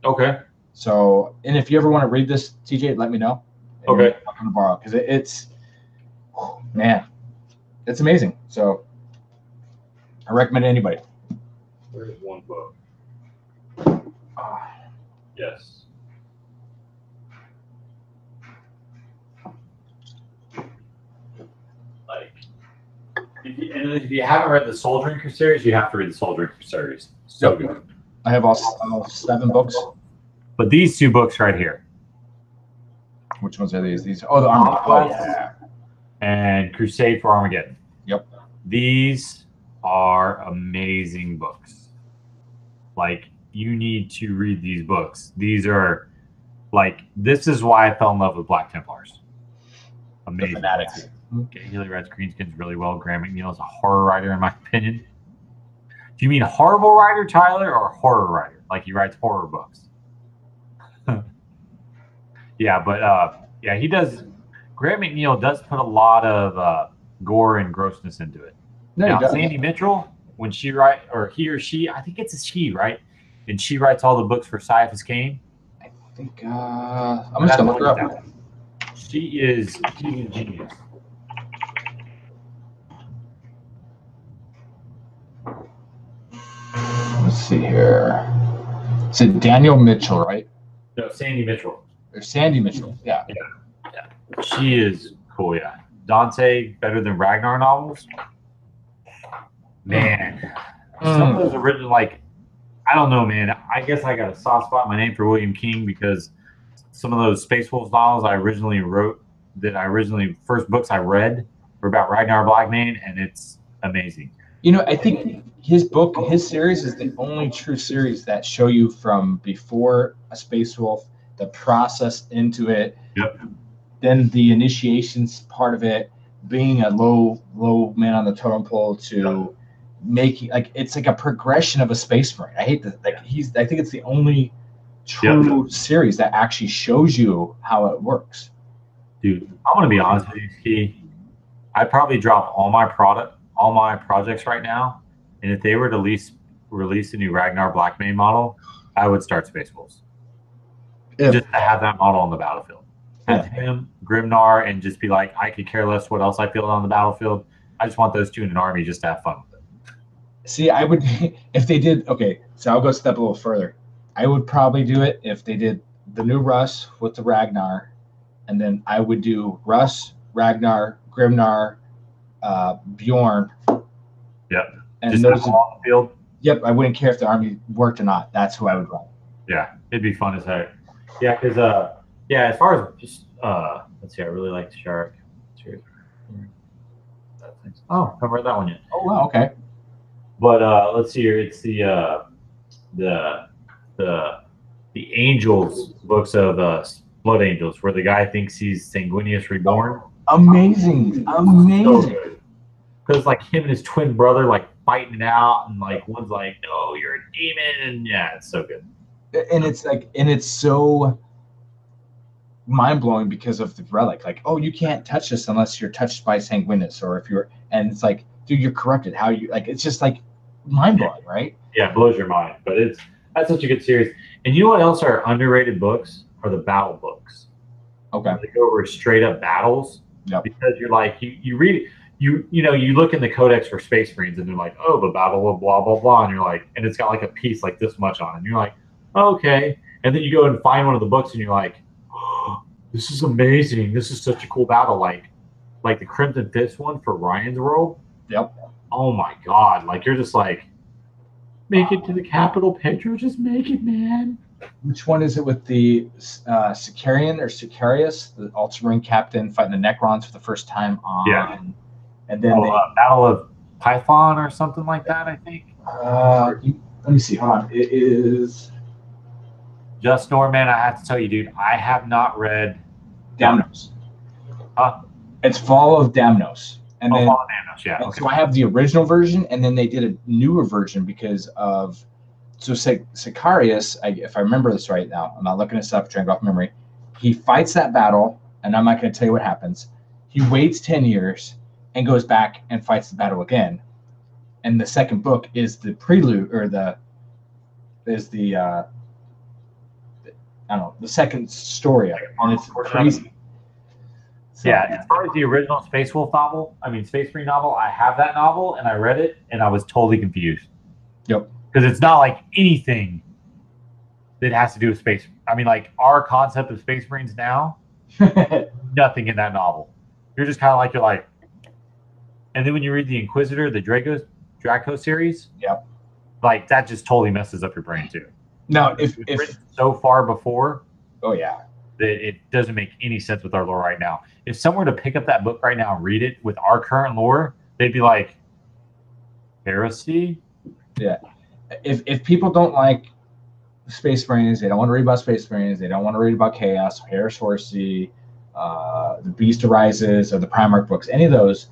[SPEAKER 1] Okay.
[SPEAKER 2] So, and if you ever want to read this, TJ, let me know.
[SPEAKER 1] Okay.
[SPEAKER 2] I'm going to borrow because it's amazing. So, I recommend it to anybody.
[SPEAKER 1] Where's one book? Yes. Like, if you haven't read the Soul Drinker series, you have to read the Soul Drinker series. So good.
[SPEAKER 2] I have all 7 books.
[SPEAKER 1] But these 2 books right here.
[SPEAKER 2] Which ones are these? The Armor.
[SPEAKER 1] Oh, yeah. And Crusade for Armageddon.
[SPEAKER 2] Yep.
[SPEAKER 1] These are amazing books. Like, you need to read these books. These are, like, this is why I fell in love with Black Templars. Amazing.
[SPEAKER 2] The Fanatics.
[SPEAKER 1] Okay, Healy writes Greenskins really well. Graham McNeil is a horror writer, in my opinion. Do you mean horrible writer, Tyler, or horror writer? Like he writes horror books? Yeah, but he does. Graham McNeil does put a lot of gore and grossness into it.
[SPEAKER 2] No,
[SPEAKER 1] now, Sandy Mitchell, when she writes, or he or she, I think it's a she, right? And she writes all the books for Caiaphas Cain.
[SPEAKER 2] I think I'm just gonna look her up.
[SPEAKER 1] She's a genius.
[SPEAKER 2] Let's see here. Is it Daniel Mitchell, right?
[SPEAKER 1] No, Sandy Mitchell.
[SPEAKER 2] Or Sandy Mitchell. Yeah.
[SPEAKER 1] She is cool, yeah. Dante, better than Ragnar novels. Man. Some of those original, like, I don't know, man. I guess I got a soft spot in my name for William King because some of those Space Wolves novels I originally wrote, first books I read were about Ragnar Blackmane, and it's amazing.
[SPEAKER 2] You know, I think his series is the only true series that show you from before a Space Wolf, the process into it, then the initiations part of it, being a low man on the totem pole to making, like, it's like a progression of a Space Marine. I hate that. Like, I think it's the only true series that actually shows you how it works.
[SPEAKER 1] Dude, I'm gonna be honest with you, Ski. I'd probably drop all my projects right now, and if they were to release a new Ragnar Blackmane model, I would start Space Wolves. Just to have that model on the battlefield. Have him, Grimnar, and just be like, I could care less what else I feel on the battlefield. I just want those 2 in an army just to have fun with it.
[SPEAKER 2] See, I would, if they did, okay, so I'll go a step a little further. I would probably do it if they did the new Russ with the Ragnar, and then I would do Russ, Ragnar, Grimnar, Bjorn.
[SPEAKER 1] Yep.
[SPEAKER 2] And
[SPEAKER 1] Just
[SPEAKER 2] those
[SPEAKER 1] on the field.
[SPEAKER 2] Yep, I wouldn't care if the army worked or not. That's who I would run.
[SPEAKER 1] Yeah, it'd be fun as heck. Yeah, because as far as just let's see, I really like Shark. Oh, I haven't read that one yet.
[SPEAKER 2] Oh wow, okay.
[SPEAKER 1] But let's see here. It's the the Angels books of Blood Angels, where the guy thinks he's Sanguinius Reborn.
[SPEAKER 2] Amazing.
[SPEAKER 1] So because like him and his twin brother like fighting it out, and like one's like, "No, you're a demon," and yeah, it's so good.
[SPEAKER 2] And it's so mind blowing because of the relic. Like, oh, you can't touch this unless you're touched by Sanguinus, or if you're, and it's like, dude, you're corrupted. How you like? It's just like mind blowing, right?
[SPEAKER 1] Yeah, it blows your mind. But that's such a good series. And you know what else are underrated books? Are the battle books.
[SPEAKER 2] Okay.
[SPEAKER 1] They go over straight up battles.
[SPEAKER 2] Yep.
[SPEAKER 1] Because you're like you read you look in the codex for Space Marines and they're like, oh, the battle of blah blah blah, and you're like, and it's got like a piece like this much on it, and you're like, okay, and then you go and find one of the books and you're like, oh, this is amazing, this is such a cool battle, like the Crimson Fist one for Ryan's World.
[SPEAKER 2] Yep.
[SPEAKER 1] Oh my god, like you're just like, make it to the capital, Pedro, just make it, man.
[SPEAKER 2] Which one is it with the Sicarian or Sicarius, the Ultramarine captain fighting the Necrons for the first time on?
[SPEAKER 1] Yeah.
[SPEAKER 2] And then
[SPEAKER 1] Battle of Python or something like that, I think.
[SPEAKER 2] Let me see. Hold on. It is
[SPEAKER 1] Just Norman. I have to tell you, dude, I have not read
[SPEAKER 2] Damnos. It's Fall of Damnos. And then
[SPEAKER 1] Fall of Damnos, yeah. Okay.
[SPEAKER 2] So I have the original version, and then they did a newer version because of Sicarius. If I remember this right now, I'm not looking this up, trying to go off memory. He fights that battle, and I'm not going to tell you what happens. He waits 10 years and goes back and fights the battle again. And the second book is the prelude, or the second story of it, and it's crazy. So,
[SPEAKER 1] yeah, as far as the original Space Marine novel, I have that novel and I read it and I was totally confused.
[SPEAKER 2] Yep.
[SPEAKER 1] Because it's not like anything that has to do with space. I mean, like our concept of Space Marines now, nothing in that novel. You're just kind of like, you're like, and then when you read the Inquisitor, the Draco series,
[SPEAKER 2] yep,
[SPEAKER 1] like that just totally messes up your brain too.
[SPEAKER 2] Now, if
[SPEAKER 1] so far before,
[SPEAKER 2] oh yeah,
[SPEAKER 1] that it doesn't make any sense with our lore right now. If someone were to pick up that book right now and read it with our current lore, they'd be like, heresy?
[SPEAKER 2] Yeah. If people don't like Space Marines, they don't want to read about Space Marines, they don't want to read about Chaos, Heresy, the Beast Arises, or the Primarch books, any of those,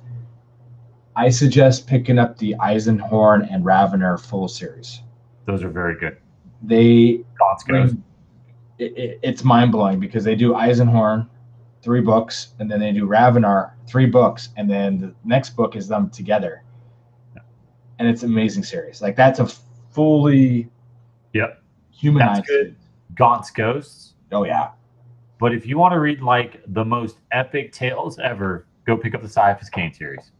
[SPEAKER 2] I suggest picking up the Eisenhorn and Ravener full series.
[SPEAKER 1] Those are very good.
[SPEAKER 2] It's mind-blowing because they do Eisenhorn 3 books, and then they do Ravener 3 books, and then the next book is them together. And it's an amazing series. Like that's a fully humanized.
[SPEAKER 1] That's good. Gaunt's Ghosts.
[SPEAKER 2] Oh yeah.
[SPEAKER 1] But if you want to read like the most epic tales ever, go pick up the Cyphus Cain series.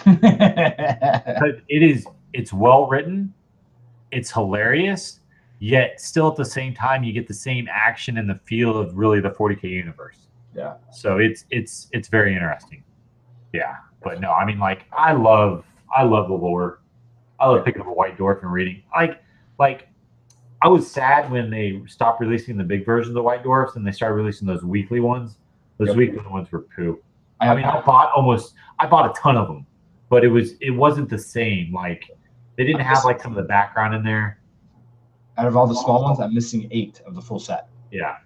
[SPEAKER 1] But it's well written, it's hilarious, yet still at the same time you get the same action and the feel of really the 40K universe.
[SPEAKER 2] Yeah.
[SPEAKER 1] So it's very interesting. Yeah. But no, I mean, like I love the lore. I love picking up a White Dwarf and reading. Like I was sad when they stopped releasing the big versions of White Dwarfs and they started releasing those weekly ones. Those weekly ones were poo. I bought a ton of them, but it wasn't the same. Like they didn't have like some of the background in there.
[SPEAKER 2] Out of all the small ones, I'm missing 8 of the full set.
[SPEAKER 1] Yeah.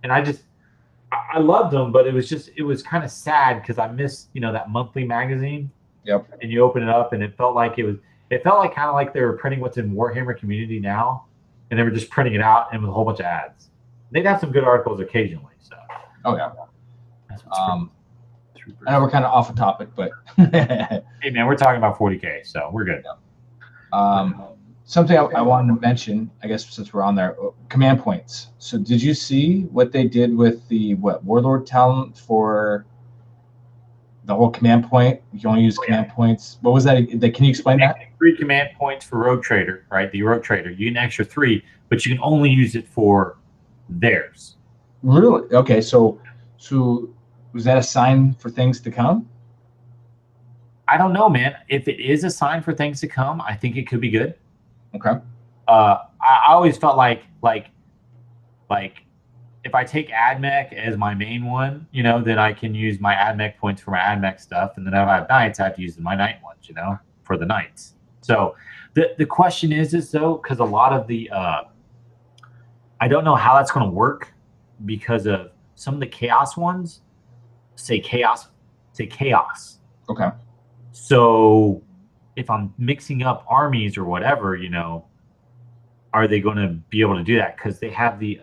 [SPEAKER 1] And I loved them, but it was kind of sad because I missed, that monthly magazine.
[SPEAKER 2] Yep.
[SPEAKER 1] And you open it up and it felt like kind of like they were printing what's in Warhammer Community now, and they were just printing it out and with a whole bunch of ads. They'd have some good articles occasionally. So.
[SPEAKER 2] Oh yeah. I know we're kind of off the topic, but
[SPEAKER 1] hey man, we're talking about 40K, so we're good.
[SPEAKER 2] Something I wanted to mention, I guess since we're on there, command points. So did you see what they did with the Warlord talent for the whole command point? You can only use command points. What was that? Can you explain that?
[SPEAKER 1] 3 command points for Rogue Trader, right? The Rogue Trader. You get an extra 3, but you can only use it for theirs.
[SPEAKER 2] Really? Okay, so Was that a sign for things to come?
[SPEAKER 1] I don't know, man. If it is a sign for things to come, I think it could be good.
[SPEAKER 2] Okay.
[SPEAKER 1] I always felt like if I take AdMech as my main one, then I can use my AdMech points for my AdMech stuff, and then if I have knights, I have to use my knight ones, for the knights. So the question is though, because a lot of the I don't know how that's going to work because of some of the chaos ones say chaos.
[SPEAKER 2] Okay.
[SPEAKER 1] So if I'm mixing up armies or whatever, are they going to be able to do that? Because they have the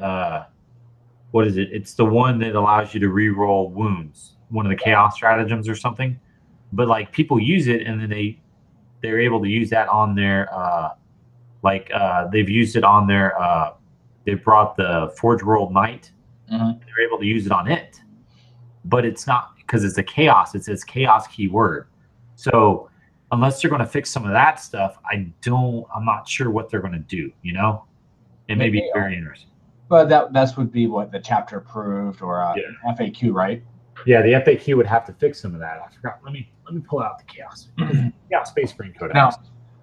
[SPEAKER 1] what is it? It's the one that allows you to re-roll wounds, one of the chaos stratagems or something. But like people use it, and then they're able to use that on their they've used it on their they brought the Forge World Knight. They're able to use it on it, but it's not because it's a chaos. It says chaos keyword. So unless they're going to fix some of that stuff, I'm not sure what they're going to do. It may be very interesting.
[SPEAKER 2] But that's would be what the chapter approved or FAQ, right?
[SPEAKER 1] Yeah, the FAQ would have to fix some of that. I forgot. Let me pull out the chaos. Yeah, Space Marine Code.
[SPEAKER 2] Now,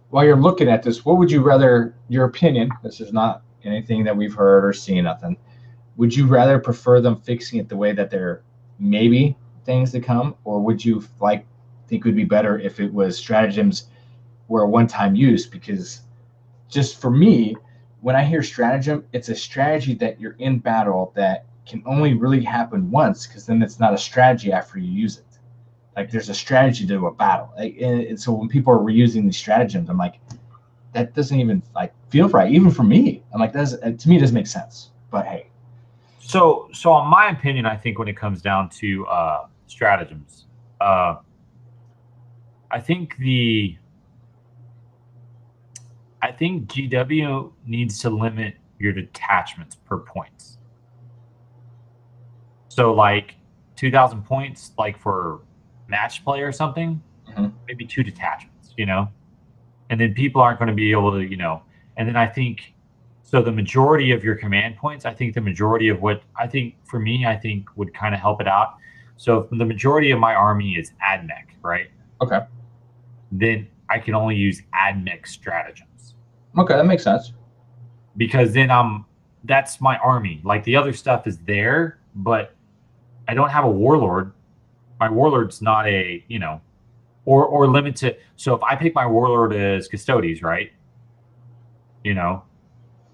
[SPEAKER 2] while you're looking at this, what would you rather? Your opinion. This is not anything that we've heard or seen. Nothing. Would you rather prefer them fixing it the way that they're maybe things to come, or would you think it would be better if it was stratagems were a one-time use? Because just for me, when I hear stratagem, it's a strategy that you're in battle that can only really happen once, because then it's not a strategy after you use it. Like there's a strategy to a battle. And so when people are reusing these stratagems, I'm like, that doesn't even feel right. Even for me, I'm like, to me, it doesn't make sense. But hey.
[SPEAKER 1] So in my opinion, I think when it comes down to stratagems, I think GW needs to limit your detachments per points. So like 2,000 points, like for match play or something, maybe 2 detachments, and then people aren't going to be able to, and then I think, so the majority of your command points, I think the majority of what I think for me, I think would kind of help it out. So if the majority of my army is AdMech, right?
[SPEAKER 2] Okay.
[SPEAKER 1] Then I can only use AdMech stratagems.
[SPEAKER 2] Okay, that makes sense.
[SPEAKER 1] Because then that's my army. Like the other stuff is there, but I don't have a warlord. My warlord's not a, or limited. So if I pick my warlord as Custodes, right?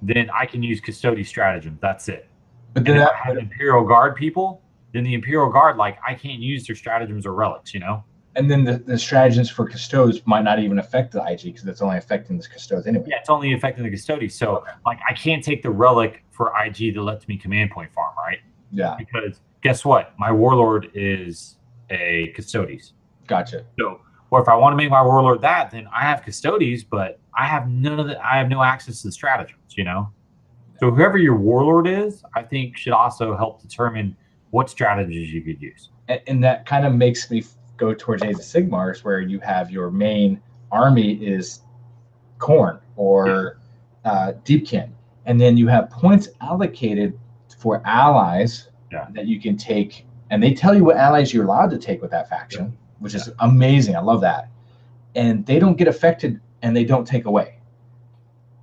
[SPEAKER 1] Then I can use Custodes stratagems. That's it. But then if I have Imperial Guard people, then the Imperial Guard, I can't use their stratagems or relics,
[SPEAKER 2] And then the stratagems for Custodes might not even affect the IG because it's only affecting the Custodes anyway.
[SPEAKER 1] Yeah, it's only affecting the Custodes. So, I can't take the relic for IG that lets me command point farm, right?
[SPEAKER 2] Yeah.
[SPEAKER 1] Because guess what? My warlord is a Custodes.
[SPEAKER 2] Gotcha.
[SPEAKER 1] So, or if I want to make my warlord that, then I have Custodes, but I have none of the. I have no access to the stratagems, So whoever your warlord is, I think should also help determine what strategies you could use.
[SPEAKER 2] And that kind of makes me go towards Age of Sigmars, where you have your main army is Khorne or Deepkin, and then you have points allocated for allies that you can take, and they tell you what allies you're allowed to take with that faction, which is amazing. I love that. And they don't get affected, and they don't take away,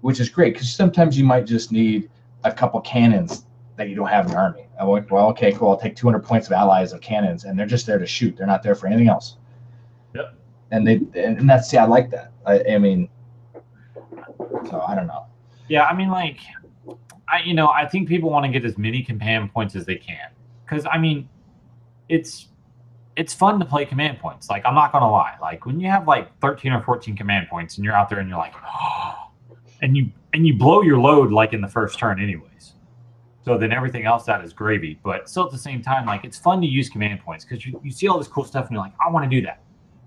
[SPEAKER 2] which is great, because sometimes you might just need a couple cannons that you don't have in your army. I'm like, well, okay, cool. I'll take 200 points of allies of cannons, and they're just there to shoot. They're not there for anything else.
[SPEAKER 1] Yep.
[SPEAKER 2] And that's, I like that. I mean, so I don't know.
[SPEAKER 1] Yeah, I mean, I think people want to get as many command points as they can, because I mean, it's fun to play command points. I'm not gonna lie. When you have 13 or 14 command points, and you're out there and you're like, oh, and you blow your load in the first turn, anyways. So then everything else that is gravy. But still at the same time, it's fun to use command points because you see all this cool stuff and you're like, I want to do that.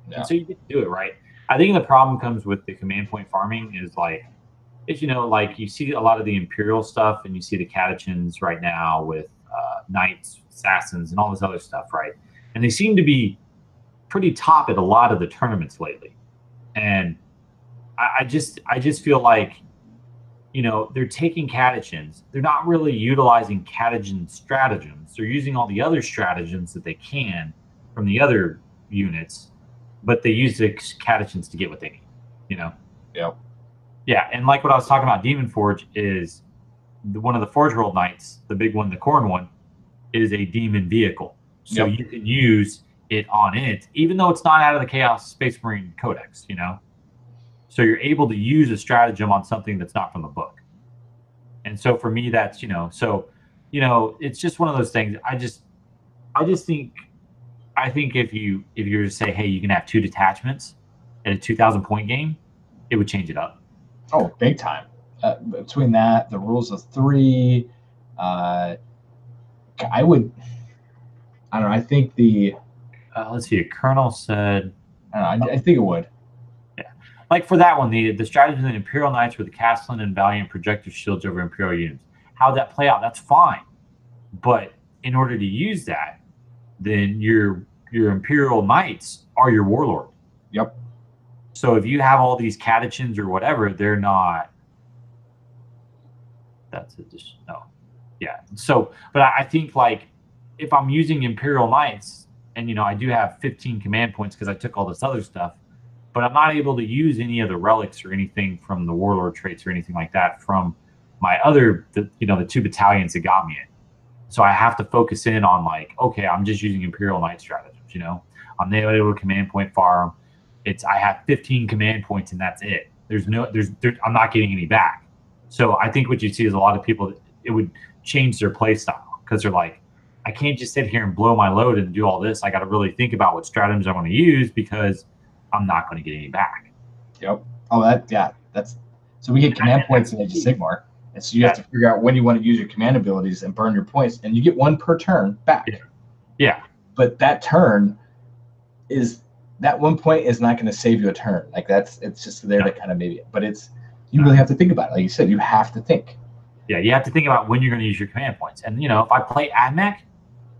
[SPEAKER 1] Yeah. And so you get to do it, right? I think the problem comes with the command point farming is you see a lot of the Imperial stuff and you see the catechins right now with knights, assassins, and all this other stuff, right? And they seem to be pretty top at a lot of the tournaments lately. And I just feel like they're taking catechins. They're not really utilizing catechin stratagems. They're using all the other stratagems that they can from the other units, but they use the catechins to get what they need, you know?
[SPEAKER 2] Yep.
[SPEAKER 1] Yeah, and like what I was talking about, Demon Forge is one of the Forge World Knights, the big one, the Corn one, is a demon vehicle. So
[SPEAKER 2] Yep.
[SPEAKER 1] you can use it on it, even though it's not out of the Chaos Space Marine Codex, So you're able to use a stratagem on something that's not from the book. And so for me, that's, it's just one of those things. I think if you were to say, hey, you can have 2 detachments at a 2,000 point game, it would change it up.
[SPEAKER 2] Oh, big time. Between that, the rules of 3, I don't know. I think
[SPEAKER 1] Let's see. A Colonel said,
[SPEAKER 2] I think it would.
[SPEAKER 1] yeah, like for that one, the strategy of the Imperial Knights were the Castellan and Valiant projector shields over Imperial units. How'd that play out? That's fine, but in order to use that, then your Imperial Knights are your warlord.
[SPEAKER 2] Yep.
[SPEAKER 1] So if you have all these catechins or whatever, they're not. That's it. No. Yeah. So, but I think like if I'm using Imperial Knights, and I do have 15 command points because I took all this other stuff, but I'm not able to use any of the relics or anything from the warlord traits or anything like that from my other, the 2 battalions that got me in. So I have to focus in on like, okay, I'm just using Imperial Knight stratagems. I'm not able to command point farm. I have 15 command points and that's it. I'm not getting any back. So I think what you see is a lot of people, it would change their play style because they're like, I can't just sit here and blow my load and do all this. I got to really think about what stratagems I want to use because I'm not going to get any back.
[SPEAKER 2] Yep. Oh, that's so we get command points in Age of Sigmar. And so you have to figure out when you want to use your command abilities and burn your points, and you get 1 per turn back.
[SPEAKER 1] Yeah.
[SPEAKER 2] But that 1 point is not going to save you a turn. Like it's just there to kind of maybe, but you really have to think about it. Like you said, you have to think.
[SPEAKER 1] Yeah, you have to think about when you're going to use your command points. And if I play AdMech,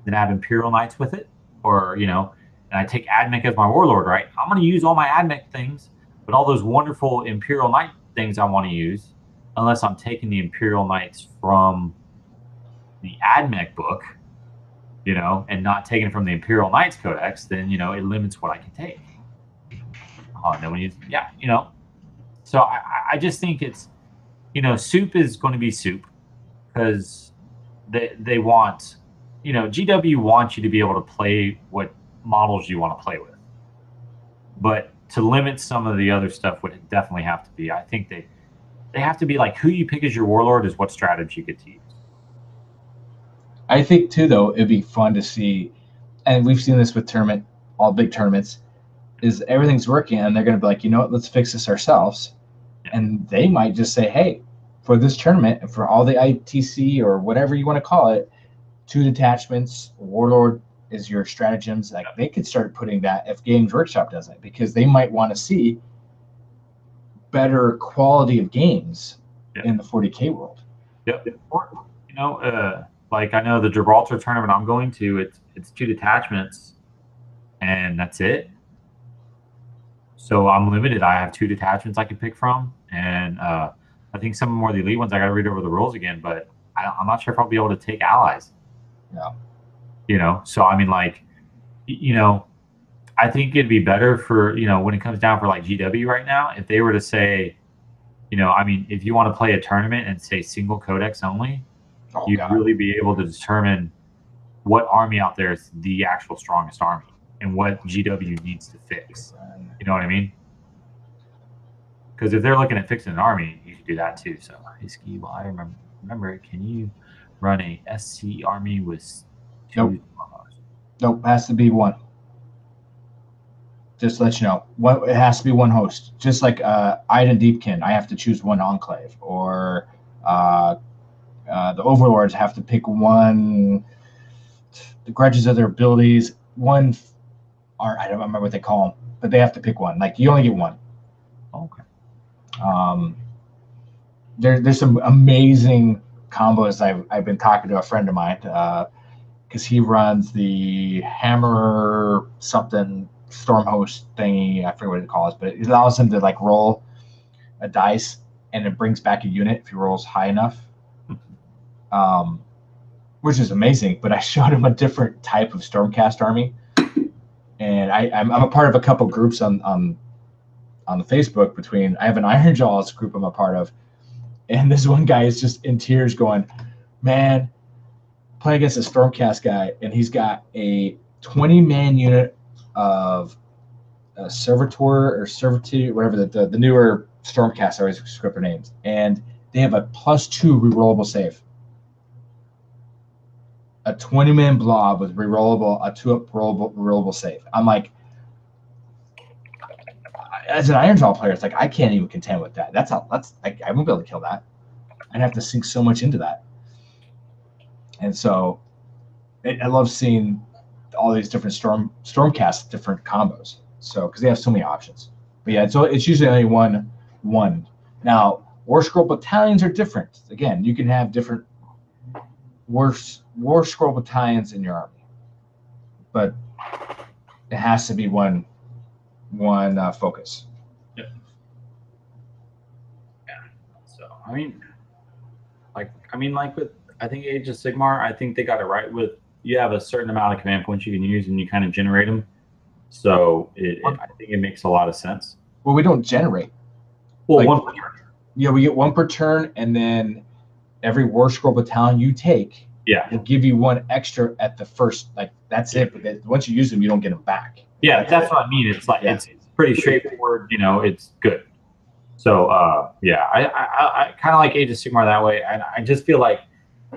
[SPEAKER 1] then I have Imperial Knights with it, or and I take AdMech as my warlord, right? I'm going to use all my AdMech things, but all those wonderful Imperial Knight things I want to use, unless I'm taking the Imperial Knights from the AdMech book, and not taking it from the Imperial Knights Codex, then it limits what I can take. Then when so I just think it's soup is going to be soup because they want GW wants you to be able to play what models you want to play with, but to limit some of the other stuff would definitely have to be. I think they have to be like who you pick as your warlord is what strategy you get to use.
[SPEAKER 2] I think too, though, it'd be fun to see, and we've seen this with all big tournaments, is everything's working, and they're going to be like, let's fix this ourselves, and they might just say, hey, for this tournament, for all the ITC or whatever you want to call it, 2 detachments, warlord is your stratagems. Like they could start putting that if Games Workshop does it, because they might want to see better quality of games in the 40K world.
[SPEAKER 1] Yep. Like I know the Gibraltar tournament I'm going to, it's 2 detachments, and that's it. So I'm limited. I have 2 detachments I can pick from, and I think some more of the elite ones I got to read over the rules again. But I'm not sure if I'll be able to take allies.
[SPEAKER 2] Yeah.
[SPEAKER 1] So I mean, like, I think it'd be better for when it comes down for like GW right now, if they were to say, I mean, if you want to play a tournament and say single codex only. You'd really be able to determine what army out there is the actual strongest army and what GW needs to fix. You know what I mean? Because if they're looking at fixing an army, you could do that too. So, well, I remember. Can you run a SC army with 2?
[SPEAKER 2] Nope, it has to be 1. Just to let you know, it has to be 1 host. Just like Iden Deepkin, I have to choose 1 enclave, or the overlords have to pick 1. The grudges of their abilities, 1 I don't remember what they call them, but they have to pick 1. Like you only get 1.
[SPEAKER 1] Okay.
[SPEAKER 2] There's some amazing combos. I've been talking to a friend of mine because he runs the Hammer something Stormhost thingy. I forget what it calls, but it allows him to like roll a dice and it brings back a unit if he rolls high enough, which is amazing. But I showed him a different type of Stormcast army, and I'm a part of a couple groups on the Facebook. I have an Iron Jaws group I'm a part of, and this one guy is just in tears going, man, playing against a Stormcast guy, and he's got a 20-man unit of Servitor or Servitude, whatever the newer Stormcast always script their names, and they have a +2 rerollable save. A 20-man blob with rerollable, a 2-up rerollable save. I'm like, as an Iron Jaw player, it's like I can't even contend with that. I won't be able to kill that. I'd have to sink so much into that. And so I love seeing all these different Stormcast different combos. So because they have so many options. But yeah, so it's usually only one. Now, War Scroll battalions are different. Again, you can have different War Scroll battalions in your army, but it has to be one focus.
[SPEAKER 1] Yep. Yeah. So I mean, with I think Age of Sigmar, I think they got it right with you have a certain amount of command points you can use and you kind of generate them. So I think it makes a lot of sense.
[SPEAKER 2] Well, we don't generate.
[SPEAKER 1] Well, one per turn.
[SPEAKER 2] Yeah, we get one per turn, and then every War Scroll battalion you take, will give you one extra at the first. Like that's it. But once you use them, you don't get them back.
[SPEAKER 1] Yeah, that's what I mean. It's like it's pretty straightforward. You know, it's good. So I kind of like Age of Sigmar that way. And I just feel like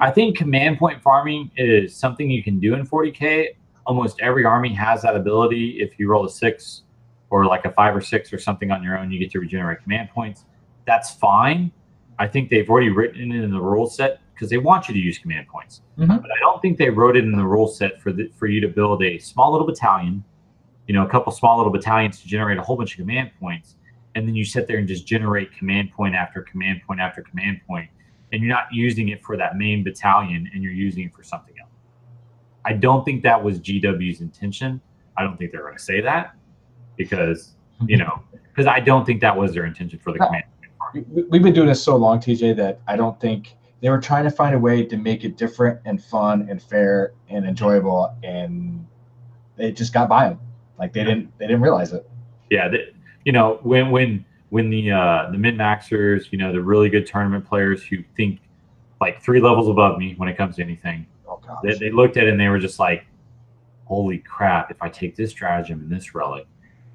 [SPEAKER 1] I think command point farming is something you can do in 40K. Almost every army has that ability. If you roll a 6 or like a 5 or 6 or something on your own, you get to regenerate command points. That's fine. I think they've already written it in the rule set because they want you to use command points. But I don't think they wrote it in the rule set for you to build a small little battalion, a couple small little battalions to generate a whole bunch of command points. And then you sit there and just generate command point after command point after command point. And you're not using it for that main battalion and you're using it for something else. I don't think that was GW's intention. I don't think they're going to say that because I don't think that was their intention for the command.
[SPEAKER 2] We've been doing this so long, TJ, that I don't think they were trying to find a way to make it different and fun and fair and enjoyable, and they just got by them. Like they didn't realize it.
[SPEAKER 1] Yeah, when the min-maxers, the really good tournament players who think like 3 levels above me when it comes to anything, they looked at it and they were just like, holy crap, if I take this stratagem and this relic,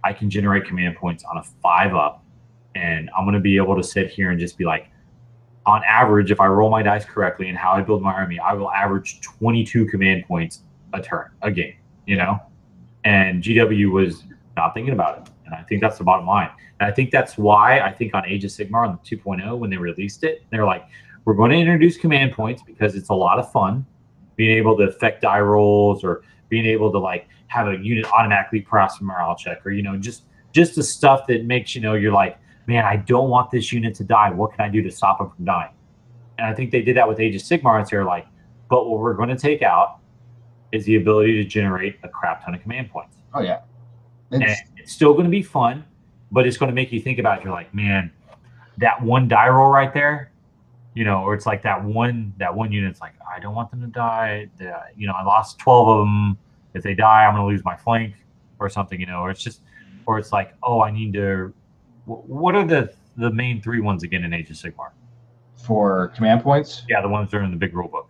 [SPEAKER 1] I can generate command points on a 5-up, and I'm going to be able to sit here and just be like, on average, if I roll my dice correctly and how I build my army, I will average 22 command points a game, And GW was not thinking about it. And I think that's the bottom line. And I think that's why I think on Age of Sigmar on the 2.0, when they released it, they're like, we're going to introduce command points because it's a lot of fun being able to affect die rolls or being able to like have a unit automatically pass a morale check or, just the stuff that makes, you're like, man, I don't want this unit to die. What can I do to stop them from dying? And I think they did that with Age of Sigmar. And they're like, but what we're going to take out is the ability to generate a crap ton of command points.
[SPEAKER 2] Oh, yeah.
[SPEAKER 1] It's still going to be fun, but it's going to make you think about it. You're like, man, that one die roll right there, or it's like that one unit's like, I don't want them to die. I lost 12 of them. If they die, I'm going to lose my flank or something, or it's like, oh, I need to. What are the main 3 ones again in Age of Sigmar?
[SPEAKER 2] For command points?
[SPEAKER 1] Yeah, the ones that are in the big rule book.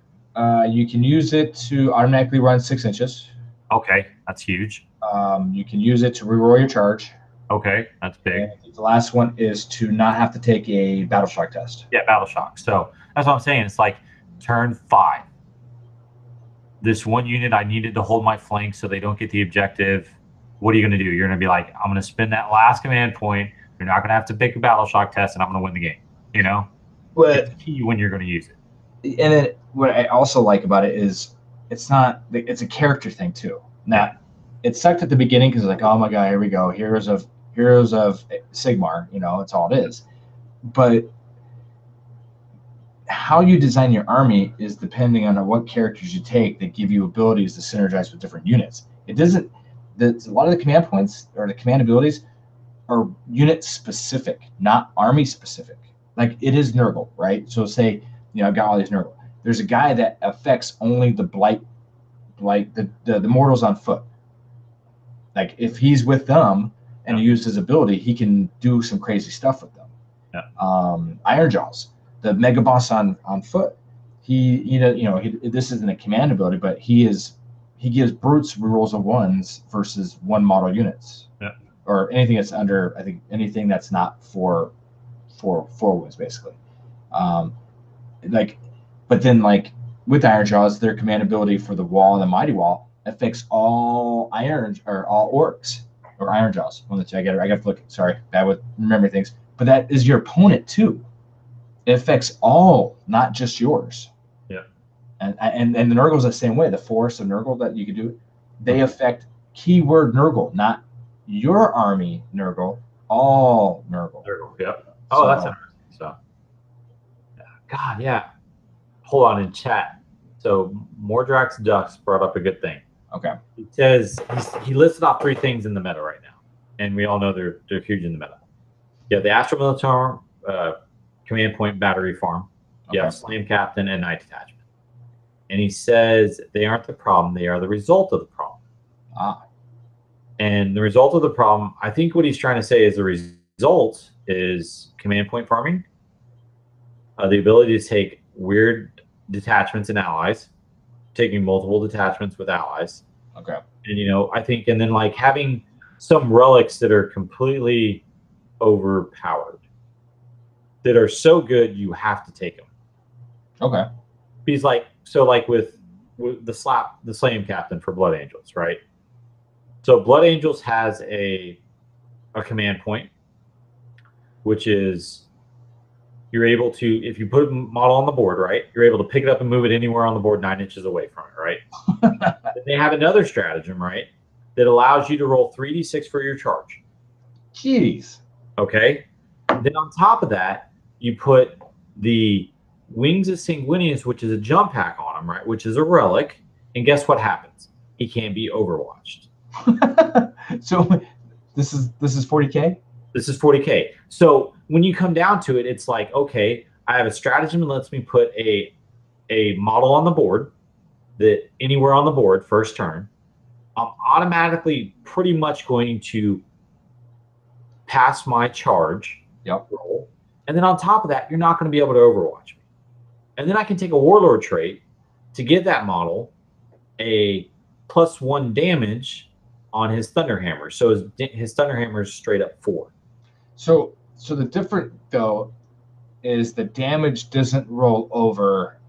[SPEAKER 2] You can use it to automatically run 6 inches.
[SPEAKER 1] Okay, that's huge.
[SPEAKER 2] You can use it to reroll your charge.
[SPEAKER 1] Okay, that's big.
[SPEAKER 2] And the last one is to not have to take a battle shock test.
[SPEAKER 1] Yeah, battle shock. So that's what I'm saying. It's like turn 5. This one unit, I needed to hold my flank so they don't get the objective. What are you going to do? You're going to be like, I'm going to spend that last command point. You're not going to have to pick a battle shock test, and I'm going to win the game. But it's key when you're going to use it.
[SPEAKER 2] And then what I also like about it is it's a character thing too. Now, it sucked at the beginning because it's like, oh my god, here we go, Heroes of Sigmar. It's all it is. But how you design your army is depending on what characters you take that give you abilities to synergize with different units. It doesn't. A lot of the command points or the command abilities are unit specific, not army specific. like it is Nurgle, right? So say, I've got all these Nurgle. There's a guy that affects only the blight, the mortals on foot. Like if he's with them and he used his ability, he can do some crazy stuff with them.
[SPEAKER 1] Yeah.
[SPEAKER 2] Ironjaws, the mega boss on foot. This isn't a command ability, but he gives brutes rolls of ones versus one model units.
[SPEAKER 1] Yeah.
[SPEAKER 2] Or anything that's under, I think anything that's not for wounds, basically. But then with Ironjaws, their command ability for the wall and the mighty wall affects all all orcs or Ironjaws. I got to look. Sorry, bad with remembering things. But that is your opponent too. It affects all, not just yours.
[SPEAKER 1] Yeah.
[SPEAKER 2] And the Nurgle's the same way. The force of Nurgle that you can do, they affect keyword Nurgle, not your army Nurgle, all Nurgle.
[SPEAKER 1] Yep. Oh, that's interesting. So, God, yeah. Hold on in chat. So, Mordrax Ducks brought up a good thing.
[SPEAKER 2] Okay.
[SPEAKER 1] He says he listed off 3 things in the meta right now, and we all know they're huge in the meta. You have the Astral Militar command point battery farm. You have Slam Captain and Knight Detachment. And he says they aren't the problem; they are the result of the problem. And the result of the problem, I think what he's trying to say is the result is command point farming, the ability to take weird detachments and allies, taking multiple detachments with allies.
[SPEAKER 2] Okay.
[SPEAKER 1] And, I think, and then having some relics that are completely overpowered, that are so good you have to take them.
[SPEAKER 2] Okay.
[SPEAKER 1] He's with the Slam Captain for Blood Angels, right? So Blood Angels has a command point, which is you're able to, if you put a model on the board, right, you're able to pick it up and move it anywhere on the board 9 inches away from it, right? They have another stratagem, right, that allows you to roll 3d6 for your charge.
[SPEAKER 2] Jeez.
[SPEAKER 1] Okay. Then on top of that, you put the Wings of Sanguinius, which is a jump hack on him, right, which is a relic. And guess what happens? He can't be overwatched.
[SPEAKER 2] So this is 40K?
[SPEAKER 1] This is 40K. So when you come down to it, it's like, okay, I have a stratagem that lets me put a model on the board, that anywhere on the board first turn. I'm automatically pretty much going to pass my charge roll. And then on top of that, you're not going to be able to overwatch me. And then I can take a warlord trait to give that model a +1 damage on his Thunderhammer. So his Thunderhammer is straight up 4.
[SPEAKER 2] So the difference though is the damage doesn't roll over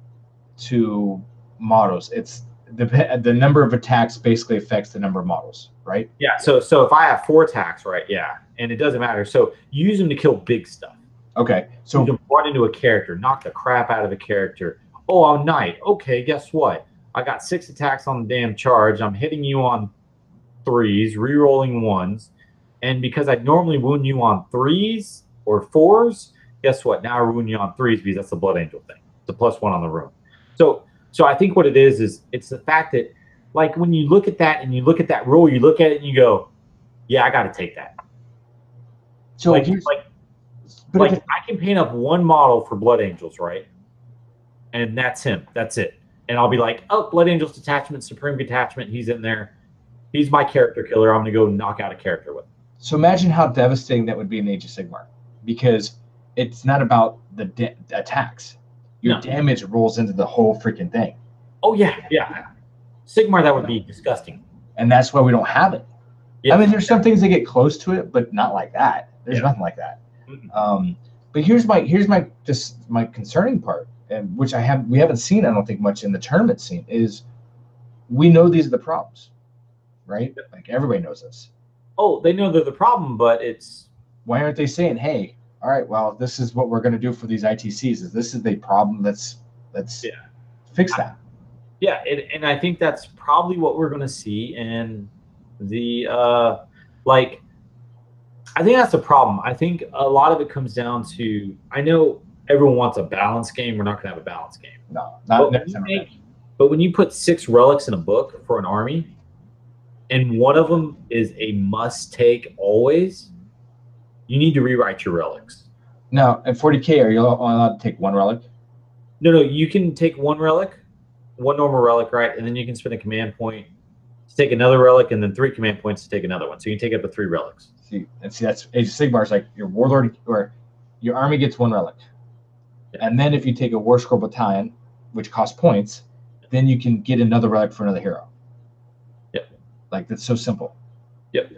[SPEAKER 2] to models. It's the number of attacks basically affects the number of models, right?
[SPEAKER 1] Yeah. So if I have 4 attacks, right? Yeah, and it doesn't matter. So you use them to kill big stuff.
[SPEAKER 2] Okay. So
[SPEAKER 1] you can run into a character, knock the crap out of a character. Oh, I'm Knight. Okay, guess what? I got 6 attacks on the damn charge. I'm hitting you on 3s, re-rolling 1s. And because I normally wound you on 3s or 4s, guess what? Now I wound you on 3s because that's the Blood Angel thing. It's a +1 on the room. So I think what it is it's the fact that, when you look at that and you look at that rule, you look at it and you go, yeah, I got to take that. So I can paint up one model for Blood Angels, right? And that's him. That's it. And I'll be like, oh, Blood Angels detachment, Supreme Detachment. He's in there. He's my character killer. I'm going to go knock out a character with him.
[SPEAKER 2] So imagine how devastating that would be in Age of Sigmar, because it's not about the attacks. Your damage rolls into the whole freaking thing.
[SPEAKER 1] Oh, yeah. Yeah. Sigmar, that would be disgusting.
[SPEAKER 2] And that's why we don't have it. Yeah. I mean, there's some things that get close to it, but not like that. There's nothing like that. But here's my concerning part, and which we haven't seen, I don't think, much in the tournament scene, is we know these are the problems, right? Like everybody knows this.
[SPEAKER 1] Oh, they know they're the problem, but it's,
[SPEAKER 2] why aren't they saying, hey, all right, well, this is what we're going to do for these ITCs. This is the problem. Let's fix that.
[SPEAKER 1] And I think that's probably what we're going to see in the I think that's the problem. I think a lot of it comes down to, I know everyone wants a balanced game. We're not going to have a balanced game.
[SPEAKER 2] No, not next time.
[SPEAKER 1] But when you put 6 relics in a book for an army, and one of them is a must-take always, you need to rewrite your relics.
[SPEAKER 2] Now, at 40K, are you only allowed to take one relic?
[SPEAKER 1] No, you can take one relic, one normal relic, right? And then you can spend a command point to take another relic, and then 3 command points to take another one. So you can take up to 3 relics.
[SPEAKER 2] See, that's Age of Sigmar is like your warlord or your army gets one relic. Yeah. And then if you take a War Scroll Battalion, which costs points, then you can get another relic for another hero.
[SPEAKER 1] Yep.
[SPEAKER 2] Like, that's so simple.
[SPEAKER 1] Yep.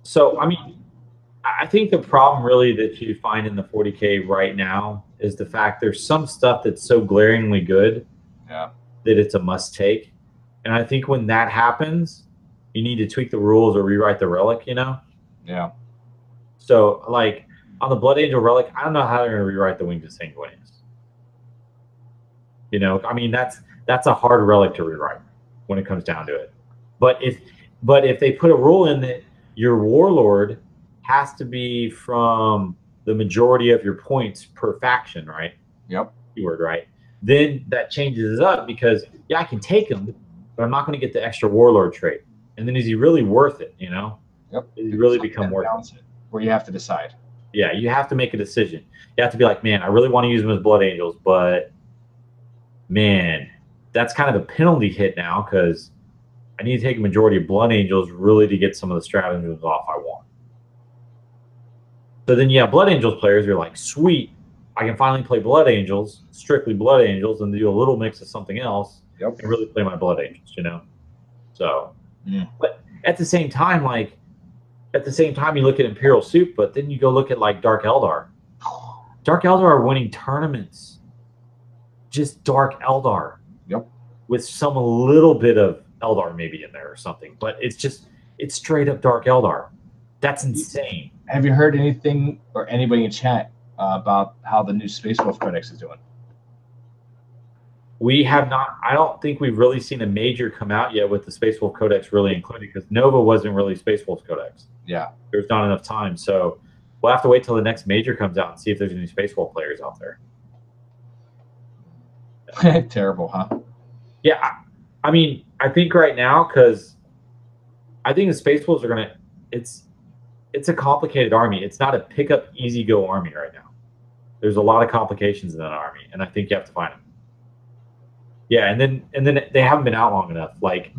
[SPEAKER 1] So, I mean, I think the problem really that you find in the 40K right now is the fact there's some stuff that's so glaringly good that it's a must take. And I think when that happens, you need to tweak the rules or rewrite the relic, you know?
[SPEAKER 2] Yeah.
[SPEAKER 1] So, like, on the Blood Angel relic, I don't know how they're going to rewrite the Wings of Sanguinius. You know, I mean, that's a hard relic to rewrite when it comes down to it. But if they put a rule in that your warlord has to be from the majority of your points per faction, right?
[SPEAKER 2] Yep.
[SPEAKER 1] Keyword, right? Then that changes it up because, yeah, I can take him, but I'm not going to get the extra warlord trait. And then is he really worth it, you know?
[SPEAKER 2] Yep.
[SPEAKER 1] Does he really become worth it?
[SPEAKER 2] Where you have to decide.
[SPEAKER 1] Yeah, you have to make a decision. You have to be like, man, I really want to use them as Blood Angels, but, man, that's kind of a penalty hit now because I need to take a majority of Blood Angels really to get some of the stratagems off I want. So then, yeah, Blood Angels players are like, sweet, I can finally play Blood Angels, strictly Blood Angels, and do a little mix of something else and really play my Blood Angels, you know? So, but at the same time, you look at Imperial Soup, but then you go look at, like, Dark Eldar. Dark Eldar are winning tournaments. Just Dark Eldar.
[SPEAKER 2] Yep.
[SPEAKER 1] With some little bit of Eldar maybe in there or something. But it's straight up Dark Eldar. That's insane.
[SPEAKER 2] Have you heard anything or anybody in chat about how the new Space Wolf Codex is doing?
[SPEAKER 1] We have not. I don't think we've really seen a major come out yet with the Space Wolf Codex really included because Nova wasn't really Space Wolf Codex.
[SPEAKER 2] Yeah.
[SPEAKER 1] There's not enough time. So we'll have to wait till the next major comes out and see if there's any Space Wolf players out there.
[SPEAKER 2] Terrible, huh?
[SPEAKER 1] Yeah. I mean, I think right now, because I think the Space Wolves are going to – it's a complicated army. It's not a pick-up, easy-go army right now. There's a lot of complications in that army, and I think you have to find them. Yeah, and then they haven't been out long enough. Like,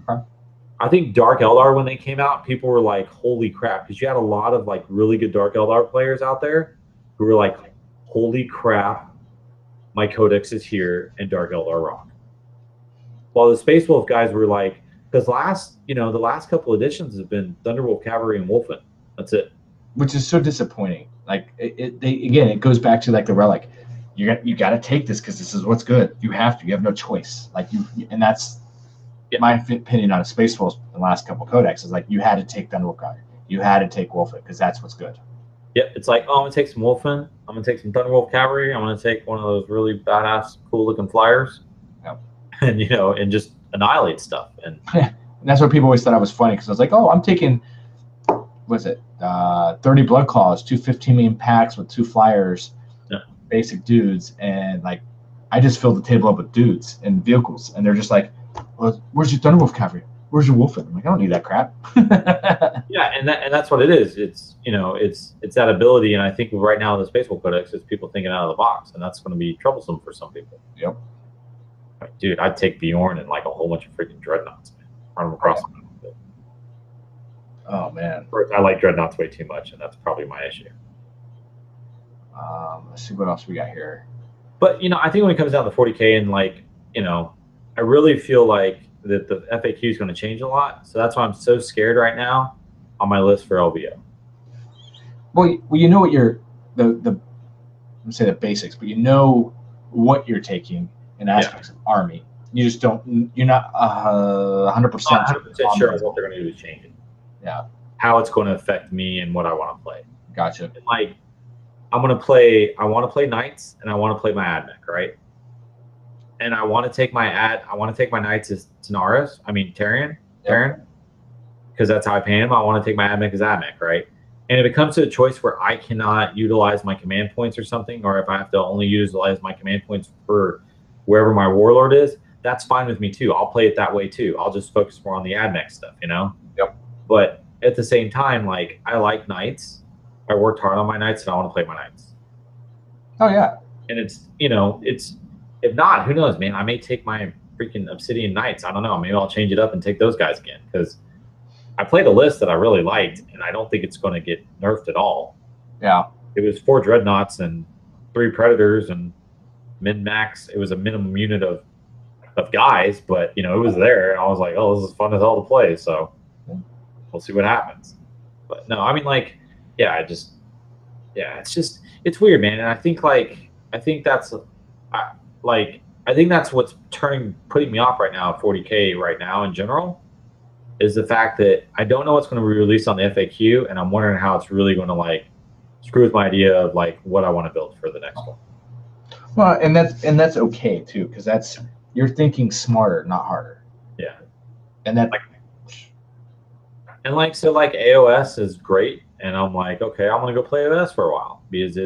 [SPEAKER 1] I think Dark Eldar, when they came out, people were like, holy crap, because you had a lot of, like, really good Dark Eldar players out there who were like, holy crap, my Codex is here, and Dark Eldar rock. While the Space Wolf guys were like, because the last couple editions have been Thunderwolf Cavalry and Wolfen. That's it.
[SPEAKER 2] Which is so disappointing. Like it goes back to like the relic. You got to take this because this is what's good. You have to. You have no choice. Like and that's my opinion on a Space Wolf. The last couple codex is like you had to take Thunderwolf Cavalry. You had to take Wolfen because that's what's good.
[SPEAKER 1] Yep, it's like, oh, I'm gonna take some Wolfen. I'm gonna take some Thunderwolf Cavalry. I'm gonna take one of those really badass, cool-looking flyers.
[SPEAKER 2] Yep. And
[SPEAKER 1] and just annihilate stuff. And
[SPEAKER 2] that's what people always thought I was funny because I was like, oh, I'm taking. What's it? 30 Blood Claws, 2 15-man packs with 2 flyers, basic dudes, and like I just filled the table up with dudes and vehicles, and they're just like, well, "Where's your Thunderwolf Cavalry? Where's your Wolfen?" I'm like, "I don't need that crap."
[SPEAKER 1] Yeah, and that's what it is. It's it's that ability, and I think right now in the Space Wolf Codex is people thinking out of the box, and that's going to be troublesome for some people.
[SPEAKER 2] Yep.
[SPEAKER 1] Like, dude, I'd take Bjorn and like a whole bunch of freaking dreadnoughts, man. Run them across.
[SPEAKER 2] Oh man,
[SPEAKER 1] I like dreadnoughts way too much, and that's probably my issue.
[SPEAKER 2] Let's see what else we got here.
[SPEAKER 1] But I think when it comes down to 40K and like I really feel like that the FAQ is going to change a lot. So that's why I'm so scared right now on my list for LVO.
[SPEAKER 2] Well, you know what let's say the basics, but you know what you're taking in aspects of army. You just don't. You're not 100%
[SPEAKER 1] sure what they're going to do to change it.
[SPEAKER 2] Yeah,
[SPEAKER 1] how it's going to affect me and what I want to play.
[SPEAKER 2] Gotcha.
[SPEAKER 1] And like, I want to play knights and I want to play my admech, right? And I want to take my knights as Tarian, because that's how I pay him. I want to take my admech as admech, right? And if it comes to a choice where I cannot utilize my command points or something, or if I have to only utilize my command points for wherever my warlord is, that's fine with me too. I'll play it that way too. I'll just focus more on the admech stuff,
[SPEAKER 2] Yep.
[SPEAKER 1] But at the same time, like, I like knights. I worked hard on my knights, and I want to play my knights.
[SPEAKER 2] Oh yeah.
[SPEAKER 1] And it's, it's, if not, who knows, man? I may take my freaking Obsidian Knights. I don't know. Maybe I'll change it up and take those guys again because I played a list that I really liked, and I don't think it's going to get nerfed at all.
[SPEAKER 2] Yeah.
[SPEAKER 1] It was 4 Dreadnoughts and 3 Predators and min max. It was a minimum unit of guys, but it was there, and I was like, oh, this is fun as hell to play. So we'll see what happens. But no, I mean, like, yeah, it's weird, man. And I think that's I think that's what's putting me off right now at 40K right now in general is the fact that I don't know what's going to be released on the FAQ, and I'm wondering how it's really going to like screw with my idea of like what I want to build for the next one.
[SPEAKER 2] Well, and that's okay too, because that's you're thinking smarter, not harder.
[SPEAKER 1] Yeah,
[SPEAKER 2] and that
[SPEAKER 1] so AOS is great, and I'm like, okay, I'm gonna go play AOS for a while because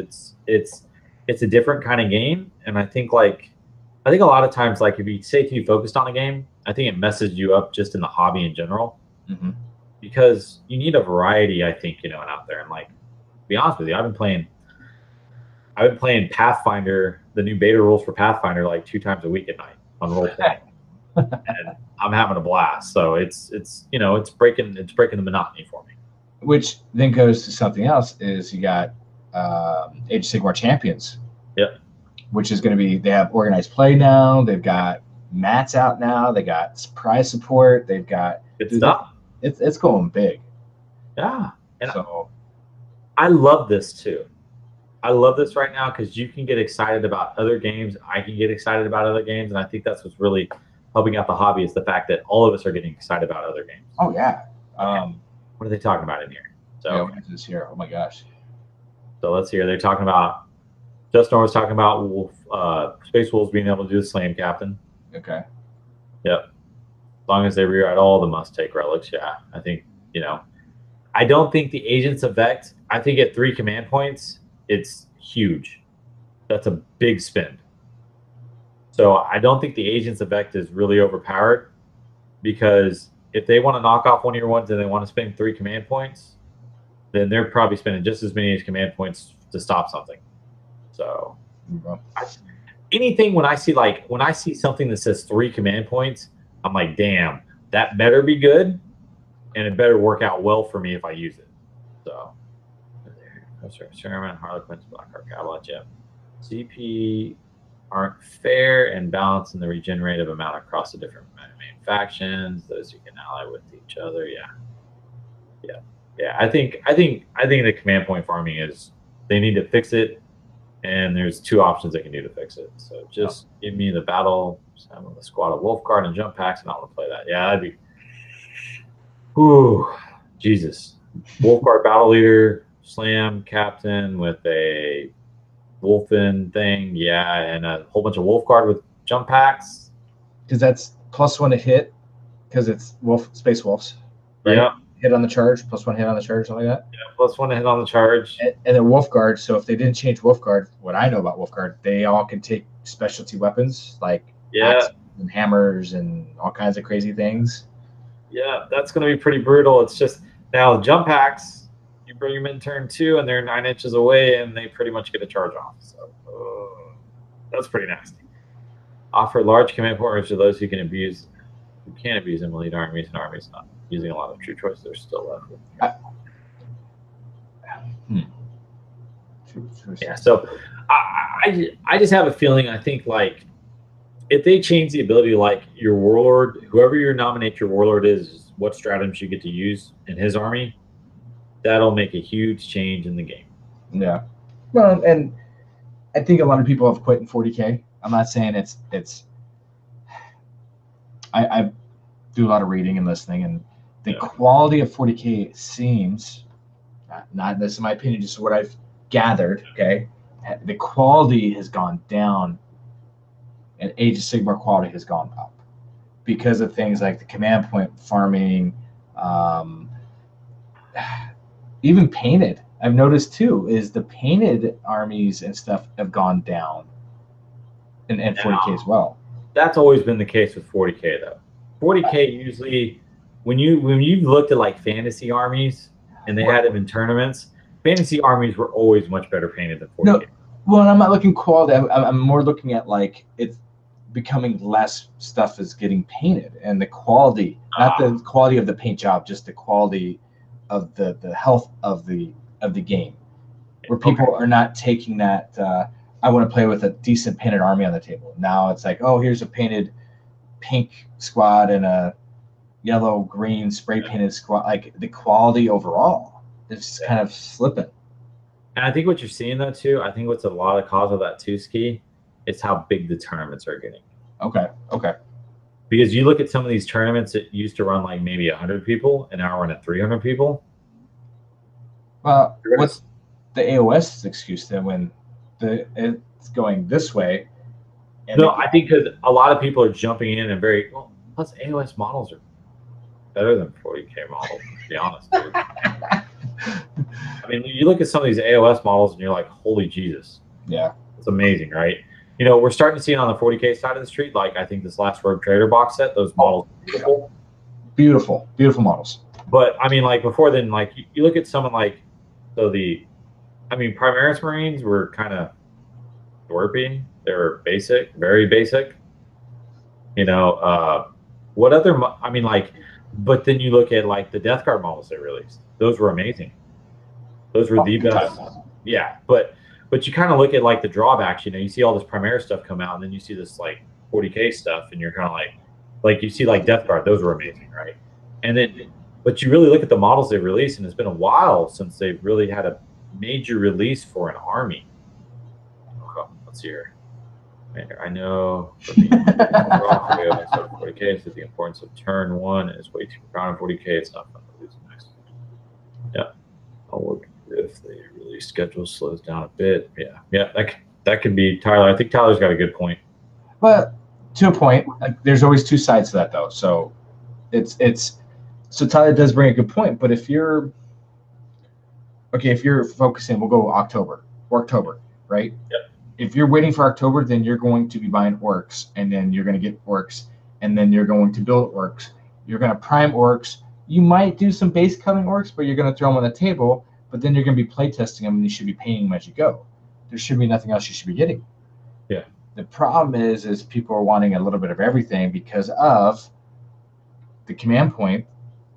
[SPEAKER 1] it's a different kind of game, and I think a lot of times if you stay too focused on a game, I think it messes you up just in the hobby in general, because you need a variety. I think and out there, and to be honest with you, I've been playing Pathfinder, the new beta rules for Pathfinder, 2 times a week at night on role playing, and I'm having a blast. So it's breaking the monotony for me.
[SPEAKER 2] Which then goes to something else: is you got Age of Sigmar Champions.
[SPEAKER 1] Yep.
[SPEAKER 2] Which is going to be, they have organized play now. They've got mats out now. They got surprise support. They've got
[SPEAKER 1] good stuff.
[SPEAKER 2] It's going big.
[SPEAKER 1] Yeah. And
[SPEAKER 2] so
[SPEAKER 1] I love this too. I love this right now because you can get excited about other games. I can get excited about other games. And I think that's what's really helping out the hobby is the fact that all of us are getting excited about other games.
[SPEAKER 2] Oh, yeah.
[SPEAKER 1] What are they talking about in here? So,
[SPEAKER 2] yeah, what is this here? Oh, my gosh.
[SPEAKER 1] So let's hear. They're talking about, Justin was talking about Space Wolves being able to do the Slam Captain.
[SPEAKER 2] Okay.
[SPEAKER 1] Yep. As long as they rewrite all the must-take relics, yeah. I think, I don't think the Agents of Vect, I think at 3 command points, it's huge. That's a big spend. So I don't think the Agents of Vect is really overpowered because if they want to knock off one of your ones and they want to spend 3 command points, then they're probably spending just as many command points to stop something. So anything when I see something that says 3 command points, I'm like, damn, that better be good, and it better work out well for me if I use it. So, Ceremon, Harlequins, Blackheart, Cavalot, yeah. CP aren't fair and balanced in the regenerative amount across the different main factions. Those you can ally with each other. Yeah. I think the command point farming is they need to fix it, and there's 2 options they can do to fix it. So just give me the battle, the squad of Wolf Guard and jump packs, and I want to play that. Yeah, that'd be. Ooh, Jesus. Wolf Guard battle leader, Slam Captain with a Wolfen thing, yeah, and a whole bunch of Wolf Guard with jump packs.
[SPEAKER 2] Because that's +1 to hit, because it's Space Wolves.
[SPEAKER 1] Right? Yeah.
[SPEAKER 2] Hit on the charge, +1 hit on the charge, something like that.
[SPEAKER 1] Yeah, +1 hit on the charge.
[SPEAKER 2] And then Wolf Guard. So if they didn't change Wolf Guard, what I know about Wolf Guard, they all can take specialty weapons like axes and hammers and all kinds of crazy things.
[SPEAKER 1] Yeah, that's going to be pretty brutal. It's just now jump packs, you bring them in turn 2, and they're 9 inches away, and they pretty much get a charge off. So that's pretty nasty. Offer large command points to those who can abuse them, lead armies, and armies not using a lot of true choices. They're still left with. Yeah, so I just have a feeling. I think if they change the ability, your warlord, whoever you nominate your warlord is, what stratagems you get to use in his army, that'll make a huge change in the game.
[SPEAKER 2] Yeah, well, and I think a lot of people have quit in 40K. I'm not saying it's. I do a lot of reading and listening, and the quality of 40K seems, not this is my opinion, just what I've gathered. Okay, the quality has gone down, and Age of Sigmar quality has gone up because of things like the command point farming, even painted. I've noticed too is the painted armies and stuff have gone down in 40K as well.
[SPEAKER 1] That's always been the case with 40K though. 40K usually, when you've looked at fantasy armies and they had them in tournaments, fantasy armies were always much better painted than 40K.
[SPEAKER 2] Well, I'm not looking quality. I'm more looking at like it's becoming less stuff is getting painted, and the quality, not the quality of the paint job, just the quality of the health of the game, where people are not taking that. I want to play with a decent painted army on the table. Now it's like, oh, here's a painted pink squad and a yellow green spray painted squad. Like the quality overall is kind of slipping.
[SPEAKER 1] And I think what you're seeing though too, I think what's a lot of cause of that too, Ski, is how big the tournaments are getting.
[SPEAKER 2] Okay.
[SPEAKER 1] Because you look at some of these tournaments that used to run like maybe 100 people, and now run at 300 people.
[SPEAKER 2] Well, what's the AOS excuse then when it's going this way?
[SPEAKER 1] No, I think because a lot of people are jumping in and very well. Plus, AOS models are better than 40K models. To be honest, dude. I mean, you look at some of these AOS models and you're like, holy Jesus.
[SPEAKER 2] Yeah.
[SPEAKER 1] It's amazing, right? You know, we're starting to see it on the 40K side of the street. Like, I think this last Rogue Trader box set, those models are beautiful.
[SPEAKER 2] Beautiful models.
[SPEAKER 1] But, I mean, like, before then, like, you look at someone like, Primaris Marines were kind of dwarfy. They were basic, very basic. You know, what other, but then you look at, like, the Death Guard models they released. Those were amazing. Those were the best. Yeah, but you kind of look at like the drawbacks. You know, you see all this Primaris stuff come out, and then you see this like 40K stuff, and you're kind of like you see like Death Guard. Those were amazing, right? And then, but you really look at the models they've released, and it's been a while since they've really had a major release for an army. Okay, let's see here. I know for the 40K, so the importance of turn one is way too profound. 40K, it's not fun to lose next. Yeah, I'll look if the release schedule slows down a bit. Yeah, that could be Tyler. I think Tyler's got a good point.
[SPEAKER 2] But to a point, like there's always two sides to that though. So so Tyler does bring a good point. But if you're focusing, we'll go October, right?
[SPEAKER 1] Yep.
[SPEAKER 2] If you're waiting for October, then you're going to be buying orcs, and then you're going to get orcs, and then you're going to build orcs. You're going to prime orcs. You might do some base cutting orcs, but you're going to throw them on the table. But then you're going to be play testing them, and you should be painting them as you go. There should be nothing else you should be getting.
[SPEAKER 1] Yeah.
[SPEAKER 2] The problem is people are wanting a little bit of everything because of the command point.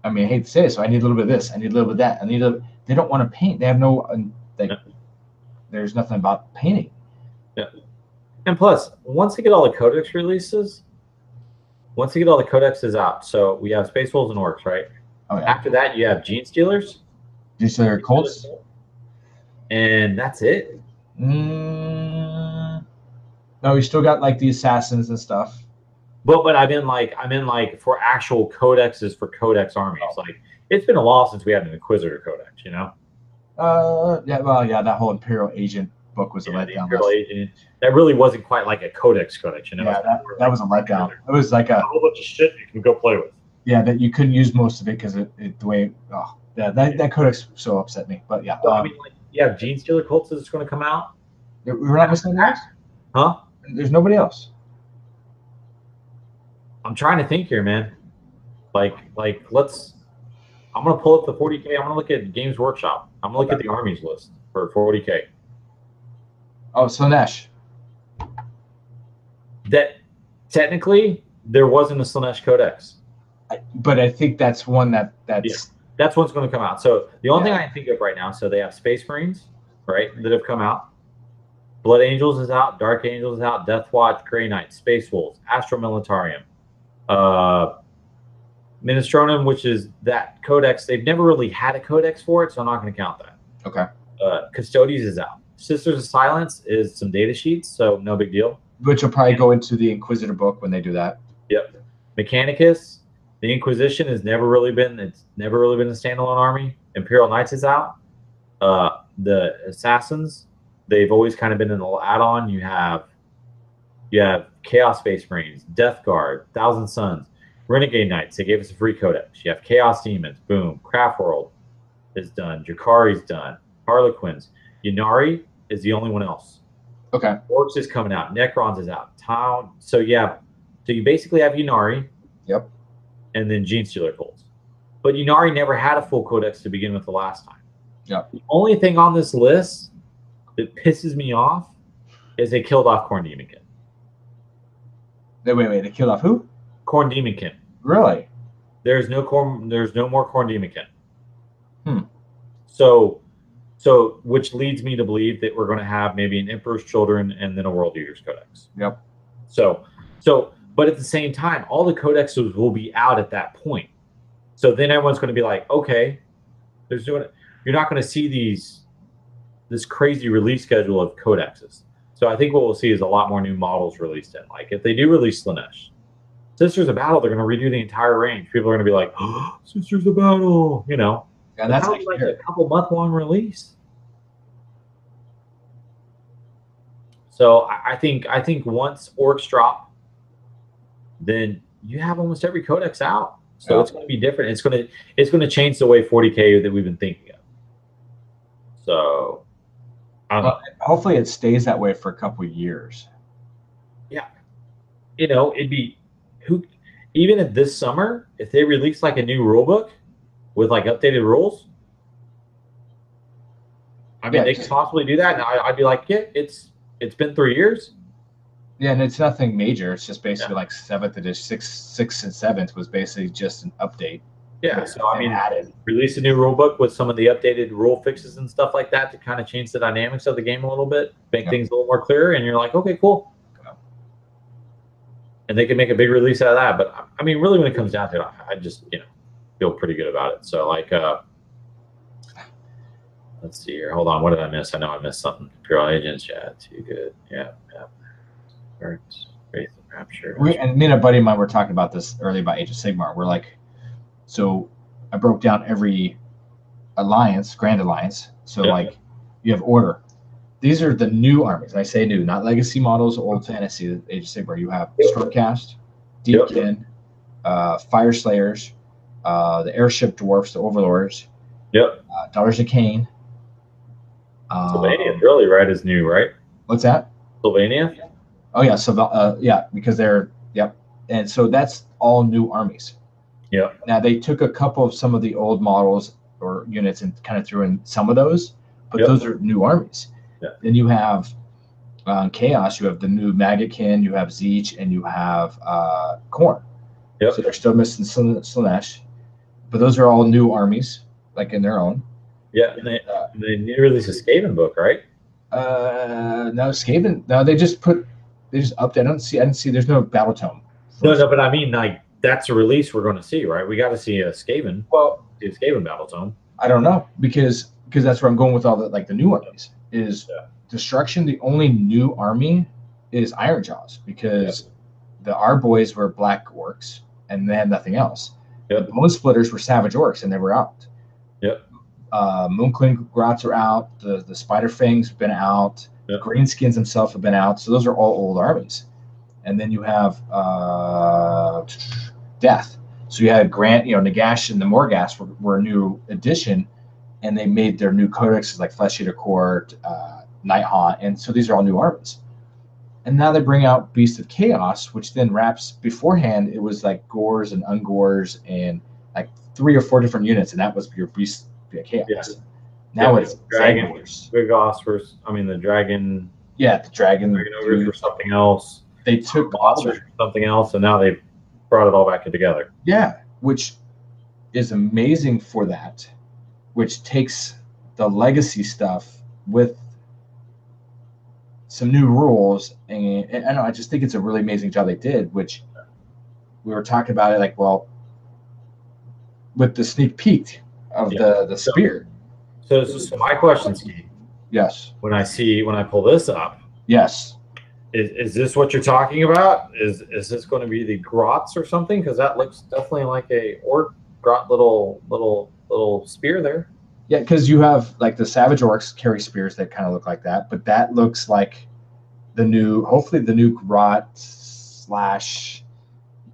[SPEAKER 2] I mean, I hate to say it, so I need a little bit of this. I need a little bit of that. They don't want to paint. They have there's nothing about painting.
[SPEAKER 1] Yeah. And plus, once they get all the codex releases, out, so we have Space Wolves and Orcs, right?
[SPEAKER 2] Oh, yeah.
[SPEAKER 1] After that, you have Gene Stealers.
[SPEAKER 2] These are Colts?
[SPEAKER 1] And that's it.
[SPEAKER 2] No, we still got like the assassins and stuff.
[SPEAKER 1] But I mean like for actual codexes for codex armies. Like it's been a while since we had an Inquisitor codex, you know?
[SPEAKER 2] That whole Imperial Agent book was a letdown.
[SPEAKER 1] Imperial Agent. That really wasn't quite like a codex, you know?
[SPEAKER 2] Yeah, that was a letdown. It was like a
[SPEAKER 1] whole bunch of shit you can go play with.
[SPEAKER 2] Yeah, that you couldn't use most of it because the way that codex so upset me. But yeah.
[SPEAKER 1] Well, Gene Stealer Colts is going to come out.
[SPEAKER 2] We're not missing anything else?
[SPEAKER 1] Huh?
[SPEAKER 2] There's nobody else.
[SPEAKER 1] I'm trying to think here, man. I'm gonna pull up the 40K. I'm gonna look at Games Workshop. I'm gonna look at the armies list for 40K.
[SPEAKER 2] Oh, Slanesh.
[SPEAKER 1] That technically there wasn't a Slanesh Codex.
[SPEAKER 2] But I think that's one
[SPEAKER 1] that's what's going to come out. So the only thing I can think of right now, so they have Space Marines, right, that have come out. Blood Angels is out, Dark Angels is out, Death Watch, Grey Knights, Space Wolves, Astro Militarium, Minestronum, which is that codex. They've never really had a codex for it, so I'm not going to count that.
[SPEAKER 2] Okay.
[SPEAKER 1] Custodes is out. Sisters of Silence is some data sheets, so no big deal.
[SPEAKER 2] Which will probably go into the Inquisitor book when they do that.
[SPEAKER 1] Yep. Mechanicus, the Inquisition has never really been a standalone army. Imperial Knights is out. The Assassins, they've always kind of been an add-on. You have Chaos Space Marines, Death Guard, Thousand Suns, Renegade Knights. They gave us a free codex. You have Chaos Demons, boom. Craft World is done. Drakari's done. Harlequins. Ynnari is the only one else.
[SPEAKER 2] Okay.
[SPEAKER 1] Orcs is coming out. Necrons is out. Town. So you basically have Ynnari.
[SPEAKER 2] Yep.
[SPEAKER 1] And then Gene Stealer Colts. But Ynnari never had a full codex to begin with the last time.
[SPEAKER 2] Yep.
[SPEAKER 1] The only thing on this list that pisses me off is they killed off Corn Demonkin.
[SPEAKER 2] Wait, they killed off who?
[SPEAKER 1] Corn Demonkin.
[SPEAKER 2] Really?
[SPEAKER 1] There's no more Corn Demonkin.
[SPEAKER 2] Hmm.
[SPEAKER 1] So which leads me to believe that we're going to have maybe an Emperor's Children and then a World Eaters Codex.
[SPEAKER 2] Yep.
[SPEAKER 1] So, but at the same time, all the codexes will be out at that point. So then everyone's going to be like, okay, you're not going to see this crazy release schedule of codexes. So I think what we'll see is a lot more new models released in. Like if they do release Slanesh, Sisters of Battle, they're going to redo the entire range. People are going to be like, oh, Sisters of Battle, you know.
[SPEAKER 2] Yeah, that's
[SPEAKER 1] like a couple month long release. So I think once orcs drop, then you have almost every codex out. So it's going to be different. It's going to change the way 40K that we've been thinking of. So
[SPEAKER 2] hopefully it stays that way for a couple of years.
[SPEAKER 1] Yeah, you know, it'd be even if this summer, if they release like a new rule book with like updated rules, I mean, they could possibly do that, and I'd be like, yeah, it's been 3 years.
[SPEAKER 2] Yeah, and it's nothing major. It's just basically like 7th edition, 6th and 7th was basically just an update.
[SPEAKER 1] Yeah, so I mean, release a new rule book with some of the updated rule fixes and stuff like that to kind of change the dynamics of the game a little bit, make things a little more clear, and you're like, okay, cool. And they can make a big release out of that. But I mean, really, when it comes down to it, I just feel pretty good about it. So like, let's see here. Hold on, what did I miss? I know I missed something. Imperial Agents, yeah, too good. Yeah. Faith and Rapture.
[SPEAKER 2] And me and a buddy of mine were talking about this earlier about Age of Sigmar. We're like, so I broke down every alliance, Grand Alliance. So like, you have Order. These are the new armies. And I say new, not legacy models, old fantasy, Age of Sigmar. You have Stormcast, Deepkin, Fire Slayers, the Airship Dwarfs, the Overlords. Daughters of Cain.
[SPEAKER 1] Sylvania, really, right, is new, right?
[SPEAKER 2] What's that?
[SPEAKER 1] Sylvania?
[SPEAKER 2] Oh, yeah. So, because they're, And so that's all new armies. Now, they took a couple of some of the old models or units and kind of threw in some of those, but those are new armies. Then you have Chaos, you have the new Maggotkin, you have Zeech, and you have Khorne. So they're still missing Slanesh, but those are all new armies, like in their own.
[SPEAKER 1] Yeah, and they need to release a Skaven book, right?
[SPEAKER 2] No, Skaven. No, they just update. I didn't see. There's no battle tome.
[SPEAKER 1] No, but I mean, like that's a release we're going to see, right? We got to see a Skaven.
[SPEAKER 2] Well,
[SPEAKER 1] see a Skaven battle tome.
[SPEAKER 2] I don't know because that's where I'm going with all the new armies. Is Destruction the only new army? Is Ironjaws because our boys were Black Orcs and they had nothing else. The Bone Splitters were Savage Orcs and they were out. Mooncling Grots are out. The Spider Fangs have been out. Greenskins themselves have been out. So those are all old armies. And then you have Death. So you had Grant, Nagash and the Morghast were a new addition, and they made their new codexes like Flesh Eater Court, Night Haunt, and so these are all new armies. And now they bring out Beast of Chaos, which then wraps. Beforehand, it was like Gores and Ungores and like 3 or 4 different units, and that was your Beast of Chaos. Now it's
[SPEAKER 1] Dragon, Big Osprey. I mean, the Dragon.
[SPEAKER 2] Yeah, the Dragon
[SPEAKER 1] Ogres for something else.
[SPEAKER 2] They took
[SPEAKER 1] Monsters for something else, and now they've brought it all back together.
[SPEAKER 2] Yeah, which is amazing for that, which takes the legacy stuff with some new rules, and I don't know, I just think it's a really amazing job they did, which we were talking about it like, well, with the sneak peek of the spear.
[SPEAKER 1] So my question, Steve.
[SPEAKER 2] Yes.
[SPEAKER 1] When I pull this up.
[SPEAKER 2] Yes.
[SPEAKER 1] Is this what you're talking about? Is this going to be the grots or something? Because that looks definitely like a orc grot little spear there.
[SPEAKER 2] Yeah, because you have like the Savage Orcs carry spears that kind of look like that, but that looks like hopefully the new grot /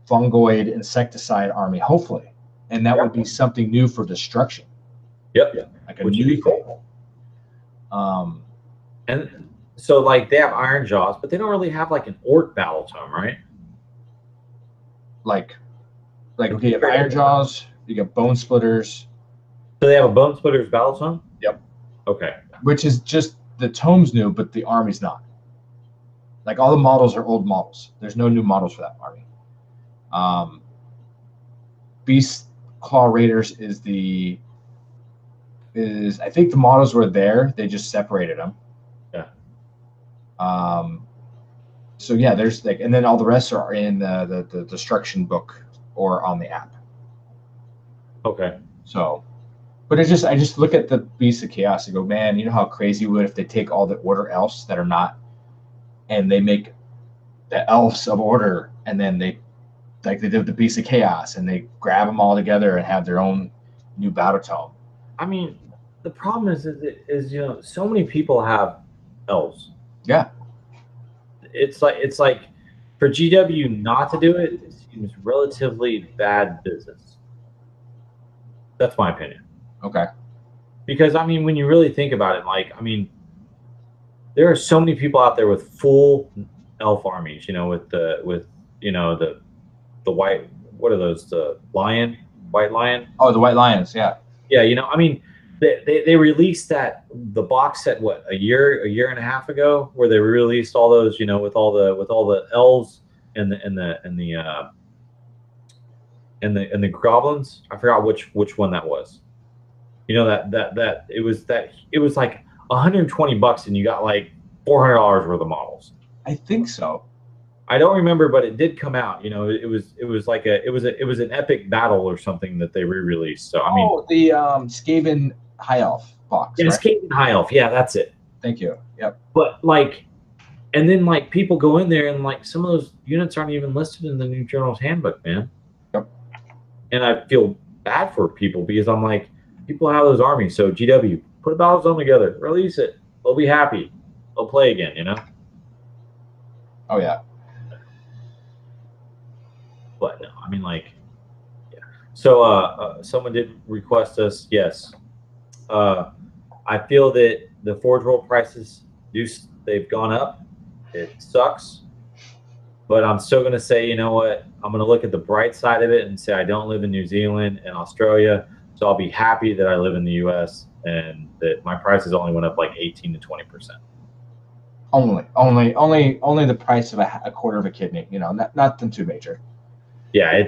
[SPEAKER 2] fungoid insecticide army, hopefully, and that would be something new for Destruction. Like a new thing.
[SPEAKER 1] And so like they have Ironjaws, but they don't really have like an orc battle tome, right?
[SPEAKER 2] Like okay, you have Ironjaws, you got Bone Splitters.
[SPEAKER 1] So they have a Bone Splitters battle tome?
[SPEAKER 2] Yep.
[SPEAKER 1] Okay.
[SPEAKER 2] Which is just the tome's new, but the army's not. Like all the models are old models. There's no new models for that army. Beast Claw Raiders is I think the models were there. They just separated them.
[SPEAKER 1] Yeah.
[SPEAKER 2] So yeah, there's like, and then all the rest are in the destruction book or on the app.
[SPEAKER 1] Okay.
[SPEAKER 2] So, but I just look at the Beasts of Chaos and go, man, you know how crazy it would if they take all the Order elves that are not, and they make the elves of Order, and then they like they did the Beasts of Chaos, and they grab them all together and have their own new battle tome.
[SPEAKER 1] I mean, the problem is you know, so many people have elves.
[SPEAKER 2] Yeah.
[SPEAKER 1] It's like for GW not to do it, it seems relatively bad business. That's my opinion.
[SPEAKER 2] Okay.
[SPEAKER 1] Because I mean, when you really think about it, like I mean, there are so many people out there with full elf armies. You know, with you know the white, what are those? The white lion.
[SPEAKER 2] Oh, the White Lions. Yeah.
[SPEAKER 1] Yeah, you know, I mean, they released the box set what a year and a half ago, where they released all those, you know, with all the elves and the goblins. I forgot which one that was. You know that it was like $120 and you got like $400 worth of models.
[SPEAKER 2] I think so.
[SPEAKER 1] I don't remember, but it did come out. You know, it was like it was an epic battle or something that they re-released. So I mean,
[SPEAKER 2] the Skaven High Elf box.
[SPEAKER 1] yeah,
[SPEAKER 2] Right?
[SPEAKER 1] Skaven High Elf. Yeah, that's it.
[SPEAKER 2] Thank you. Yep.
[SPEAKER 1] But like, and then like people go in there and like some of those units aren't even listed in the new Journal's Handbook, man.
[SPEAKER 2] Yep.
[SPEAKER 1] And I feel bad for people because I'm like, people have those armies. So GW, put a battle zone together, release it. They'll be happy. They'll play again, you know.
[SPEAKER 2] Oh yeah.
[SPEAKER 1] But no, I mean like, yeah. So someone did request us. Yes. I feel that the Forge World prices they've gone up. It sucks, but I'm still going to say, you know what? I'm going to look at the bright side of it and say I don't live in New Zealand and Australia, so I'll be happy that I live in the U.S. and that my prices only went up like 18 to 20%.
[SPEAKER 2] Only the price of a quarter of a kidney. You know, nothing too major.
[SPEAKER 1] Yeah,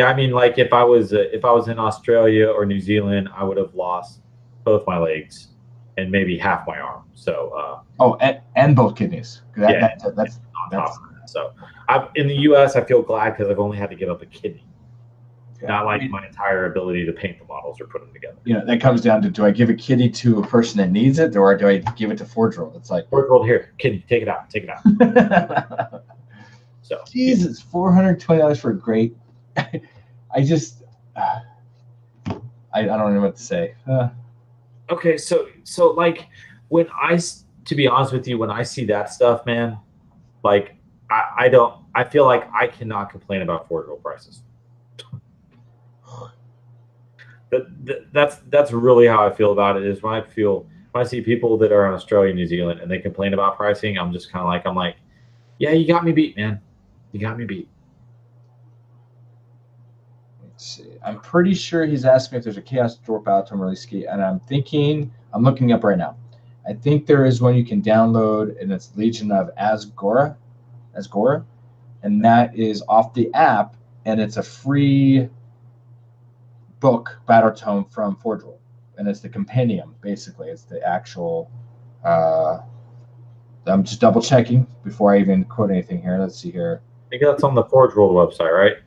[SPEAKER 1] I mean, like if I was in Australia or New Zealand, I would have lost both my legs and maybe half my arm. So
[SPEAKER 2] and both kidneys. That's
[SPEAKER 1] on top of that. So in the U.S., I feel glad because I've only had to give up a kidney, not like my entire ability to paint the models or put them together.
[SPEAKER 2] You know, that comes down to, do I give a kidney to a person that needs it, or do I give it to Forge World? It's like,
[SPEAKER 1] Forge World, here, kidney, take it out. So
[SPEAKER 2] Jesus, $420 for a great. I just, I don't know what to say.
[SPEAKER 1] Okay, so like to be honest with you, when I see that stuff, man, like I feel like I cannot complain about Forge World prices. That's really how I feel about it. Is when I see people that are in Australia, New Zealand, and they complain about pricing, I'm just kind of like, I'm like, yeah, you got me beat, man. You got me beat.
[SPEAKER 2] Let's see. I'm pretty sure he's asking me if there's a Chaos Dwarf Battletome release key, and I'm looking up right now. I think there is one you can download, and it's Legion of Asgora, and that is off the app, and it's a free book Battletome from Forge World, and it's the compendium. Basically, it's the actual. I'm just double checking before I even quote anything here. Let's see here.
[SPEAKER 1] I think that's on the Forge World website, right?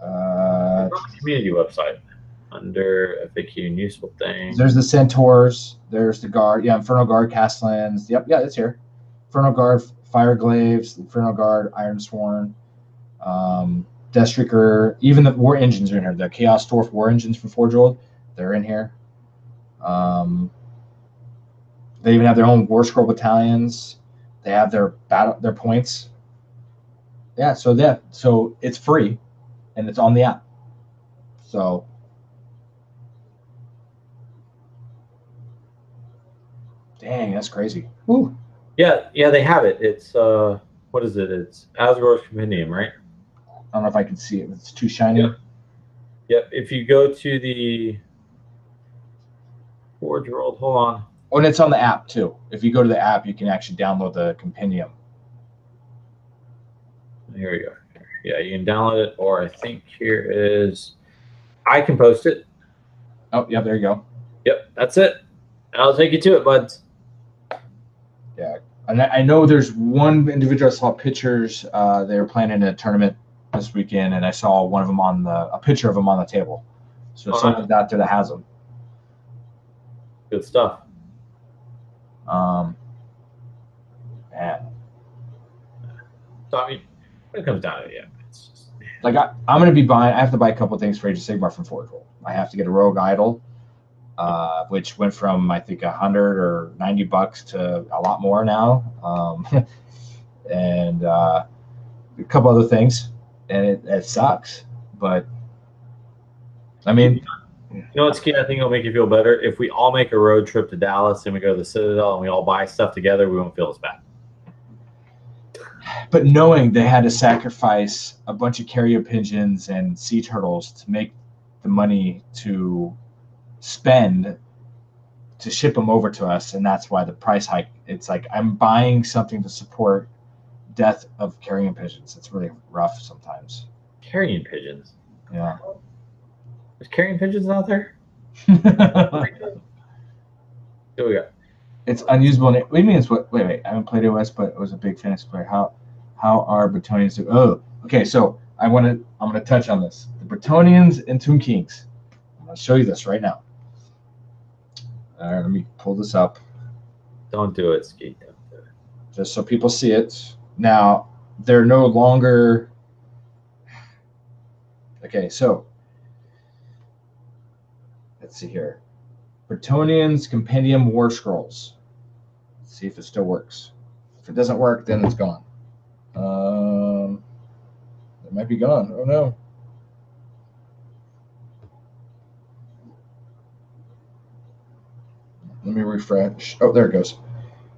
[SPEAKER 2] On
[SPEAKER 1] the community website under FAQ and useful things.
[SPEAKER 2] There's the Centaurs. There's the Guard. Yeah, Inferno Guard, Castellans. Yep, yeah, it's here. Inferno Guard, Fireglaves, Inferno Guard, Iron Sworn, Deathstreaker. Even the War Engines are in here. The Chaos Dwarf War Engines from Forge World, they're in here. They even have their own War Scroll battalions. They have their points. Yeah, so it's free, and it's on the app. So, dang, that's crazy. Woo.
[SPEAKER 1] Yeah, they have it. It's what is it? It's Asgore's Compendium, right?
[SPEAKER 2] I don't know if I can see it. It's too shiny.
[SPEAKER 1] Yep. If you go to the Forge World, hold on.
[SPEAKER 2] Oh, and it's on the app too. If you go to the app, you can actually download the compendium.
[SPEAKER 1] Here we go. Yeah, you can download it, or I think here is. I can post it.
[SPEAKER 2] Oh, yeah, there you go.
[SPEAKER 1] Yep, that's it. I'll take you to it, buds.
[SPEAKER 2] Yeah, and I know there's one individual I saw pictures. They were playing a tournament this weekend, and I saw one of them a picture of them on the table. So someone's out there that has them.
[SPEAKER 1] Good stuff.
[SPEAKER 2] Man.
[SPEAKER 1] So I mean, when it comes down to it, yeah, it's just
[SPEAKER 2] Like I'm going to be buying. I have to buy a couple things for Age of Sigmar from Forge World. I have to get a Rogue Idol, which went from I think $100 or $90 to a lot more now, and a couple other things. And it sucks, but I mean,
[SPEAKER 1] you know what's key? I think it'll make you feel better if we all make a road trip to Dallas and we go to the Citadel and we all buy stuff together. We won't feel as bad.
[SPEAKER 2] but knowing they had to sacrifice a bunch of carrier pigeons and sea turtles to make the money to spend to ship them over to us, and that's why the price hike. It's like I'm buying something to support death of carrion pigeons. It's really rough sometimes.
[SPEAKER 1] Carrion pigeons.
[SPEAKER 2] Yeah.
[SPEAKER 1] There's carrion pigeons out there. Here we go.
[SPEAKER 2] It's unusable. What do you mean? It's what? Wait. I haven't played OS, but I was a big fantasy player. How are Bretonians do? Oh, okay. So I'm gonna touch on this. The Bretonians and Tomb Kings. I'm gonna show you this right now. All right, let me pull this up.
[SPEAKER 1] Don't do it, Ski. Don't do it.
[SPEAKER 2] Just so people see it. Now they're no longer. Okay, so let's see here. Bretonians Compendium War Scrolls. Let's see if it still works. If it doesn't work, then it's gone. It might be gone. Oh no. Let me refresh. Oh, there it goes.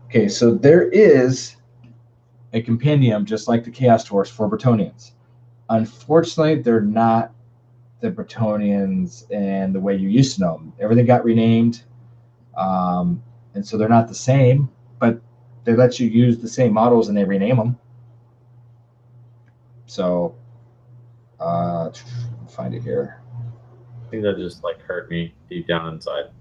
[SPEAKER 2] Okay, so there is a compendium just like the Chaos Tours for Bretonians. Unfortunately, they're not the Bretonians and the way you used to know them. Everything got renamed, and so they're not the same. But they let you use the same models and they rename them. So, find it here.
[SPEAKER 1] I think that just like hurt me deep down inside.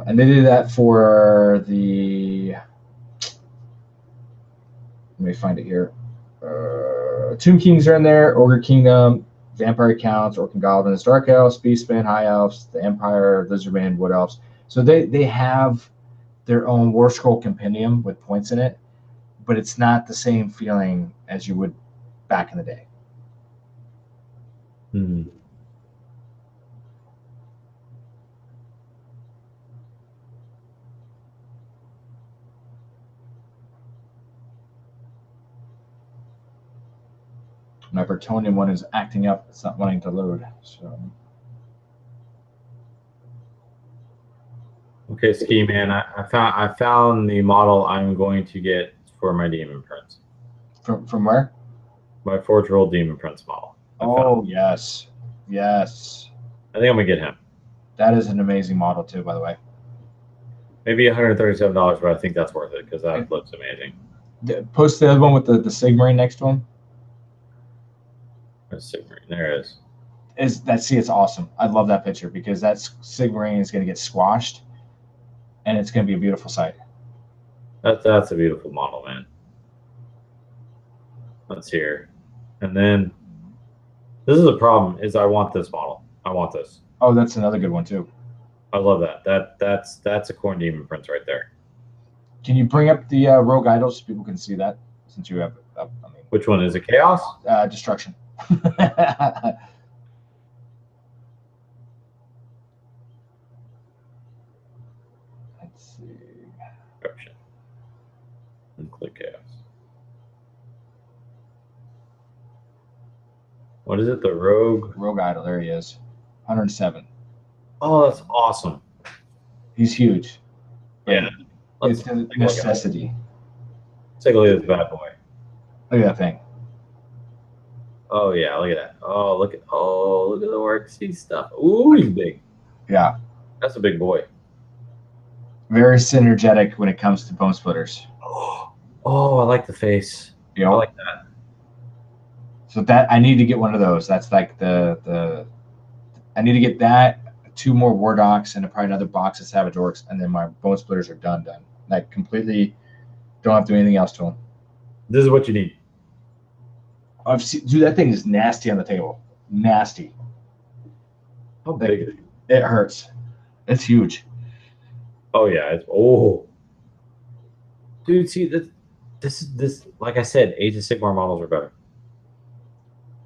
[SPEAKER 2] And they did that for the. Let me find it here. Tomb Kings are in there. Ogre Kingdom, Vampire Counts, Orc and Goblins, Dark Elves, Beastmen, High Elves, the Empire, Lizardmen, Wood Elves. So they have their own War Scroll compendium with points in it, but it's not the same feeling as you would back in the day. My Bretonian one is acting up. It's not wanting to load. So.
[SPEAKER 1] Okay, Ski Man. I found the model I'm going to get for my Demon Prince.
[SPEAKER 2] From where?
[SPEAKER 1] My Forge World Demon Prince model.
[SPEAKER 2] Oh yes.
[SPEAKER 1] I think I'm gonna get him.
[SPEAKER 2] That is an amazing model too, by the way.
[SPEAKER 1] Maybe $137, but I think that's worth it because that looks amazing.
[SPEAKER 2] Post the other one with the Sigmarine next to him.
[SPEAKER 1] Sigmarine. There it
[SPEAKER 2] is. It's awesome. I love that picture because that Sigmarine is going to get squashed, and it's going to be a beautiful sight.
[SPEAKER 1] That's a beautiful model, man. Let's hear. And then this is a problem. Is I want this model. I want this.
[SPEAKER 2] Oh, that's another good one too.
[SPEAKER 1] I love that. That's a Corn Demon Prince right there.
[SPEAKER 2] Can you bring up the Rogue Idols so people can see that? Since you have,
[SPEAKER 1] which one is it? Chaos?
[SPEAKER 2] Destruction. Let's see.
[SPEAKER 1] Destruction. And click Chaos. What is it? The Rogue?
[SPEAKER 2] Rogue Idol. There he is. 107.
[SPEAKER 1] Oh, that's awesome.
[SPEAKER 2] He's huge.
[SPEAKER 1] Yeah.
[SPEAKER 2] It's a necessity.
[SPEAKER 1] Let's take a look at this bad boy.
[SPEAKER 2] Look at that thing.
[SPEAKER 1] Oh yeah, look at that. Look at the worksheet stuff. Ooh, he's big.
[SPEAKER 2] Yeah.
[SPEAKER 1] That's a big boy.
[SPEAKER 2] Very synergetic when it comes to bone splitters.
[SPEAKER 1] Oh, I like the face.
[SPEAKER 2] Yep.
[SPEAKER 1] I like that.
[SPEAKER 2] So that I need to get one of those. That's like the I need to get that, 2 more War Docs, and probably another box of Savage Orcs, and then my Bone Splitters are done. Like completely, don't have to do anything else to them.
[SPEAKER 1] This is what you need.
[SPEAKER 2] I've seen, dude, that thing is nasty on the table. Nasty.
[SPEAKER 1] How big is it?
[SPEAKER 2] It hurts. It's huge.
[SPEAKER 1] Oh yeah, dude. See this. Like I said, Age of Sigmar models are better.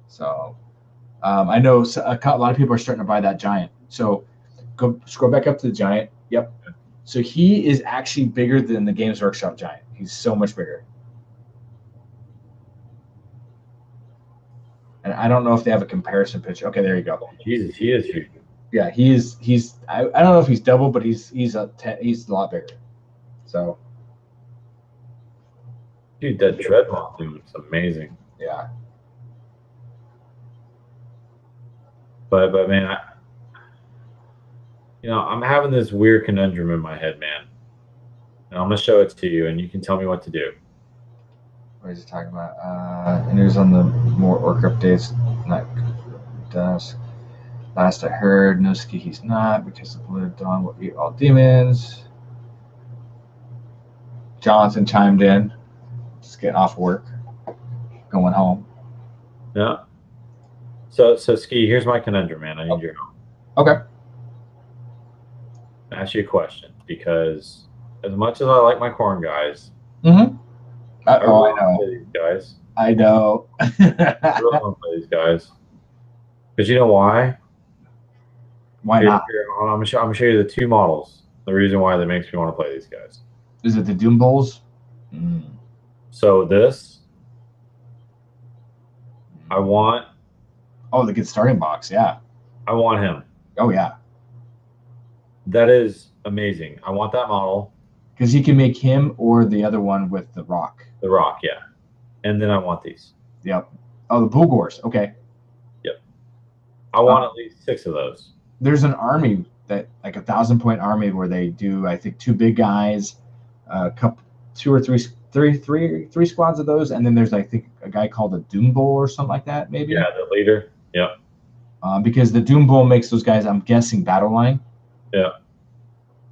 [SPEAKER 2] So, I know a lot of people are starting to buy that giant. So, go scroll back up to the giant. Yep. So he is actually bigger than the Games Workshop giant. He's so much bigger. And I don't know if they have a comparison picture. Okay, there you go.
[SPEAKER 1] Jesus, he is huge.
[SPEAKER 2] Yeah, he's. I don't know if he's double, but he's a lot bigger. So,
[SPEAKER 1] dude, that Dreadnought thing looks amazing.
[SPEAKER 2] Yeah.
[SPEAKER 1] But man, I'm having this weird conundrum in my head, man. And I'm gonna show it to you, and you can tell me what to do.
[SPEAKER 2] What is he talking about? News on the more orc updates. Not dusk. Last I heard, Nosuke he's not because the Blood Dawn will eat all demons. Jonathan chimed in. Just getting off work, going home.
[SPEAKER 1] Yeah. So Ski, here's my conundrum, man. I need your help.
[SPEAKER 2] Okay.
[SPEAKER 1] I'll ask you a question, because as much as I like my corn guys,
[SPEAKER 2] Mm-hmm.
[SPEAKER 1] I really
[SPEAKER 2] I know.
[SPEAKER 1] want to play these guys.
[SPEAKER 2] I know.
[SPEAKER 1] I really want to play these guys. Because you know why?
[SPEAKER 2] Why not?
[SPEAKER 1] I'm gonna show you the 2 models. The reason why that makes me want to play these guys.
[SPEAKER 2] Is it the Doom Bowls?
[SPEAKER 1] So this, I want.
[SPEAKER 2] Oh, the good starting box. Yeah.
[SPEAKER 1] I want him.
[SPEAKER 2] Oh yeah.
[SPEAKER 1] That is amazing. I want that model.
[SPEAKER 2] Because you can make him or the other one with the rock.
[SPEAKER 1] The rock, yeah. And then I want these.
[SPEAKER 2] Yep. Oh, the Bulgors. Okay.
[SPEAKER 1] Yep. I want at least 6 of those.
[SPEAKER 2] There's an army that like 1,000-point army where they do, I think, 2 big guys, a couple, 2 or 3 squads of those, and then there's, I think, a guy called a Doom Bowl or something like that, maybe.
[SPEAKER 1] Yeah, the leader. Yep.
[SPEAKER 2] Because the Doom Bowl makes those guys, I'm guessing, battle line.
[SPEAKER 1] Yeah.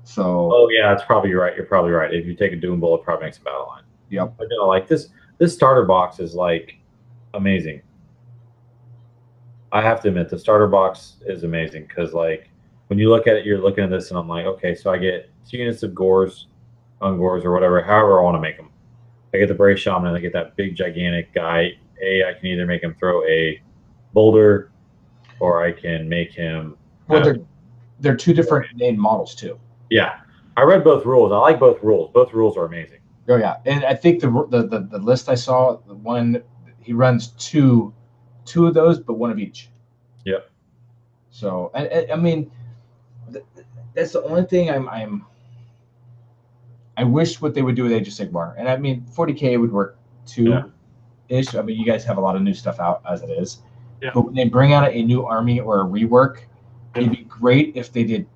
[SPEAKER 2] So.
[SPEAKER 1] Oh yeah, that's probably right. You're probably right. If you take a Doom Bowl, it probably makes a battle line.
[SPEAKER 2] Yep.
[SPEAKER 1] But no, like this starter box is like amazing. I have to admit, the starter box is amazing, because like when you look at it, you're looking at this, and I'm like, okay, so I get 2 units of Gores, Ungors, or whatever, however I want to make them. I get the Brave Shaman, and I get that big gigantic guy. I can either make him throw a boulder, or I can make him.
[SPEAKER 2] Well, they're 2 different named models too.
[SPEAKER 1] Yeah, I read both rules. I like both rules. Both rules are amazing.
[SPEAKER 2] Oh yeah, and I think the list I saw, the one he runs two of those, but 1 of each.
[SPEAKER 1] Yep.
[SPEAKER 2] So I mean, that's the only thing I wish what they would do with Age of Sigmar, and I mean 40K would work too, ish. I mean, you guys have a lot of new stuff out as it is.
[SPEAKER 1] Yeah.
[SPEAKER 2] But when they bring out a new army or a rework, it'd be great if they did.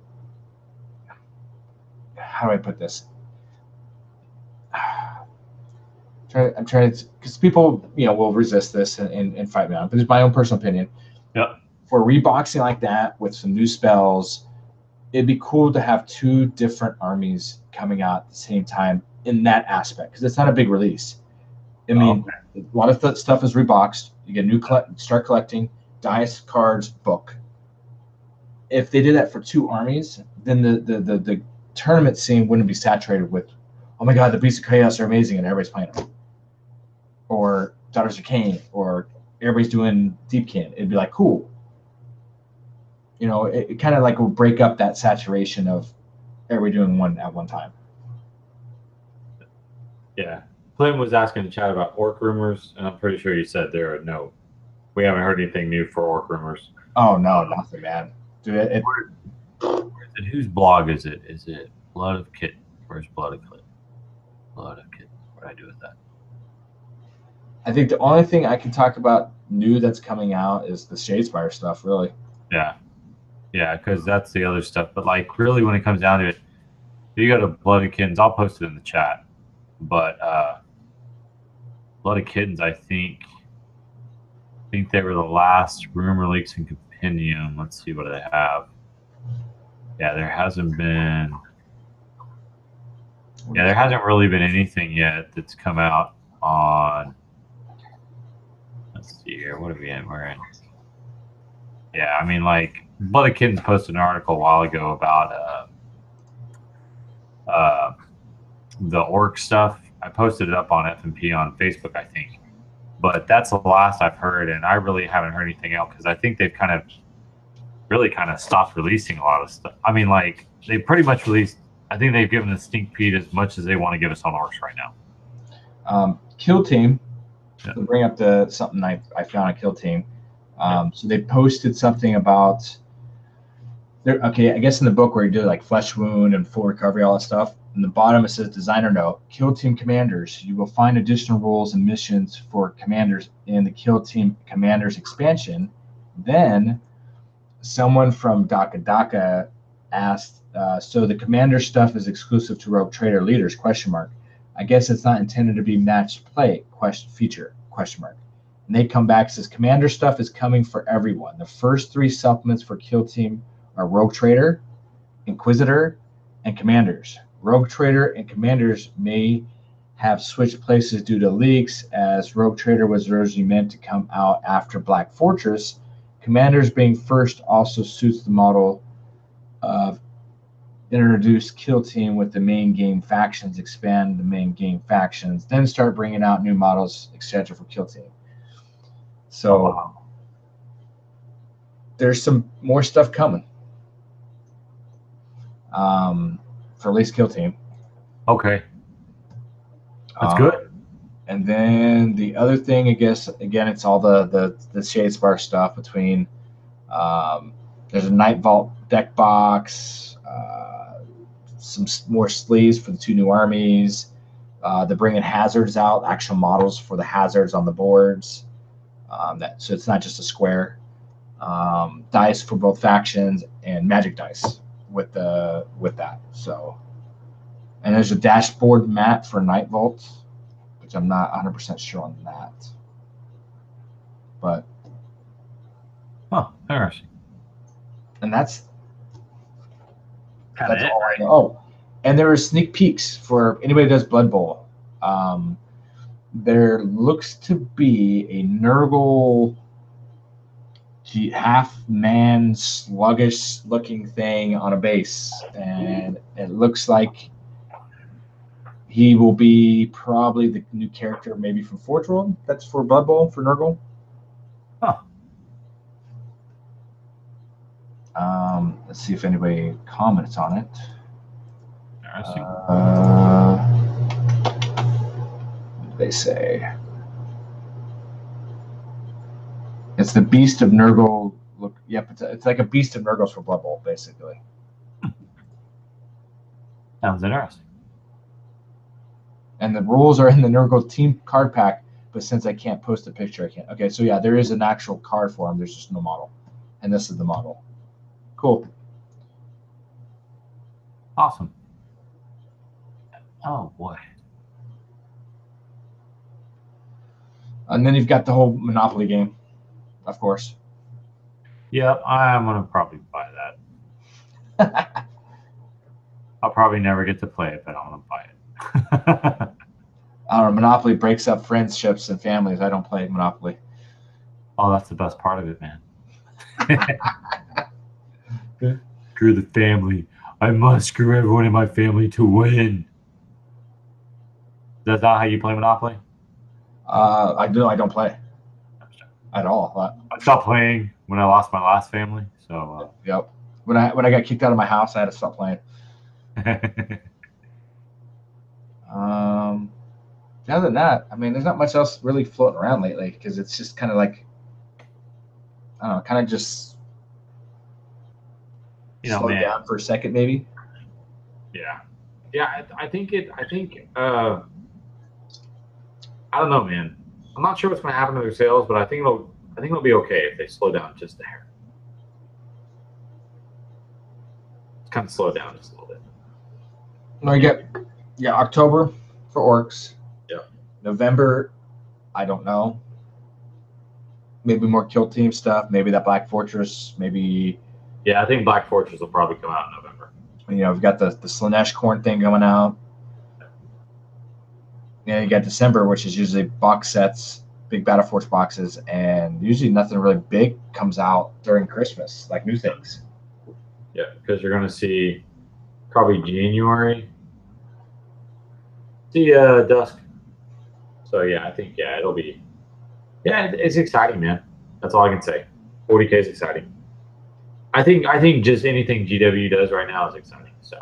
[SPEAKER 2] How do I put this? I'm trying to, because people, will resist this and fight me on it, but it's my own personal opinion.
[SPEAKER 1] Yeah.
[SPEAKER 2] For reboxing like that with some new spells, it'd be cool to have 2 different armies coming out at the same time in that aspect, because it's not a big release. I mean, a lot of stuff is reboxed. You get new start collecting dice, cards, book. If they did that for 2 armies, then the tournament scene wouldn't be saturated with, oh my god, the Beasts of Chaos are amazing and everybody's playing them, or Daughters of Cain, or everybody's doing Deepkin. It'd be like, cool. It kind of like will break up that saturation of everybody doing one at one time.
[SPEAKER 1] Yeah. Clinton was asking in chat about orc rumors, and I'm pretty sure you said we haven't heard anything new for orc rumors.
[SPEAKER 2] Oh no, nothing, man. Dude,
[SPEAKER 1] whose blog is it? Is it Blood of Kitten? Where's Blood of Kitten? Blood of Kitten. What do I do with that?
[SPEAKER 2] I think the only thing I can talk about new that's coming out is the Shadespire stuff, really.
[SPEAKER 1] Yeah. Yeah, because that's the other stuff. But like, really, when it comes down to it, if you go to Blood of Kittens, I'll post it in the chat. But Blood of Kittens, I think think they were the last rumor leaks and compendium. Let's see what they have. Yeah, there hasn't been. Yeah, there hasn't really been anything yet that's come out on. Let's see here. What are we in? We're in. Yeah, I mean, like Blood of Kittens posted an article a while ago about uh, the orc stuff. I posted it up on FNP on Facebook, I think. But that's the last I've heard, and I really haven't heard anything else because I think they've really kind of stopped releasing a lot of stuff. I mean, like they pretty much released. I think they've given the sneak peek as much as they want to give us on orcs right now.
[SPEAKER 2] Kill Team.
[SPEAKER 1] Yeah.
[SPEAKER 2] To bring up something I found on Kill Team. So they posted something about. Okay, I guess in the book where you do like flesh wound and full recovery, all that stuff. In the bottom it says designer note: Kill Team commanders. You will find additional rules and missions for commanders in the Kill Team Commanders expansion. Then someone from Daka Daka asked, "So the commander stuff is exclusive to Rogue Trader leaders?" Question mark. I guess it's not intended to be matched play feature question mark. And they come back and says commander stuff is coming for everyone. The first 3 supplements for Kill Team are Rogue Trader, Inquisitor, and Commanders. Rogue Trader and Commanders may have switched places due to leaks, as Rogue Trader was originally meant to come out after Black Fortress. Commanders being first also suits the model of introduce Kill Team with the main game factions, expand the main game factions, then start bringing out new models, etc. for Kill Team. So there's some more stuff coming. For at least Kill Team.
[SPEAKER 1] Okay. That's good.
[SPEAKER 2] And then the other thing, I guess, again, it's all the Shadespire stuff between there's a Night Vault deck box, some more sleeves for the 2 new armies. They're bringing hazards out, actual models for the hazards on the boards. So it's not just a square. Dice for both factions and magic dice with that. So, and there's a dashboard map for Night Vault, which I'm not 100% sure on that. But
[SPEAKER 1] interesting.
[SPEAKER 2] And that's
[SPEAKER 1] all
[SPEAKER 2] I know. Oh, and there are sneak peeks for anybody who does Blood Bowl. There looks to be a Nurgle half-man sluggish-looking thing on a base, and it looks like he will be probably the new character, maybe from Forge World. That's for Blood Bowl for Nurgle. Let's see if anybody comments on it. What do they say? It's the Beast of Nurgle. Look, yep, it's like a Beast of Nurgle for Blood Bowl, basically.
[SPEAKER 1] Sounds interesting.
[SPEAKER 2] And the rules are in the Nurgle team card pack, but since I can't post a picture, I can't. Okay, so yeah, there is an actual card for him. There's just no model, and this is the model. Cool.
[SPEAKER 1] Awesome. Oh boy.
[SPEAKER 2] And then you've got the whole Monopoly game, of course.
[SPEAKER 1] Yeah, I'm gonna probably buy that. I'll probably never get to play it, but I want to buy it.
[SPEAKER 2] I don't know. Monopoly breaks up friendships and families. I don't play Monopoly.
[SPEAKER 1] Oh, that's the best part of it, man. Screw the family. I must screw everyone in my family to win. That's not how you play Monopoly?
[SPEAKER 2] I don't play at all.
[SPEAKER 1] I stopped playing when I lost my last family. So
[SPEAKER 2] yep. When I got kicked out of my house, I had to stop playing. Other than that, I mean, there's not much else really floating around lately because it's just kind of like, I don't know, kind of just slow down for a second, maybe.
[SPEAKER 1] Yeah. I think I don't know, man. I'm not sure what's going to happen to their sales, but I think it'll be okay if they slow down just a hair. Kind of slow down just a little bit.
[SPEAKER 2] No, you get October for orcs.
[SPEAKER 1] Yeah.
[SPEAKER 2] November, I don't know. maybe more Kill Team stuff, maybe that Black Fortress, maybe.
[SPEAKER 1] Yeah, I think Black Fortress will probably come out in November.
[SPEAKER 2] We've got the Slanesh corn thing going out. Yeah, you got December, which is usually box sets, big Battle Force boxes, and usually nothing really big comes out during Christmas, like new things.
[SPEAKER 1] Yeah, because you're going to see probably January. See Dusk. So yeah, I think it'll be. Yeah, it's exciting, man. That's all I can say. 40K is exciting. I think just anything GW does right now is exciting. So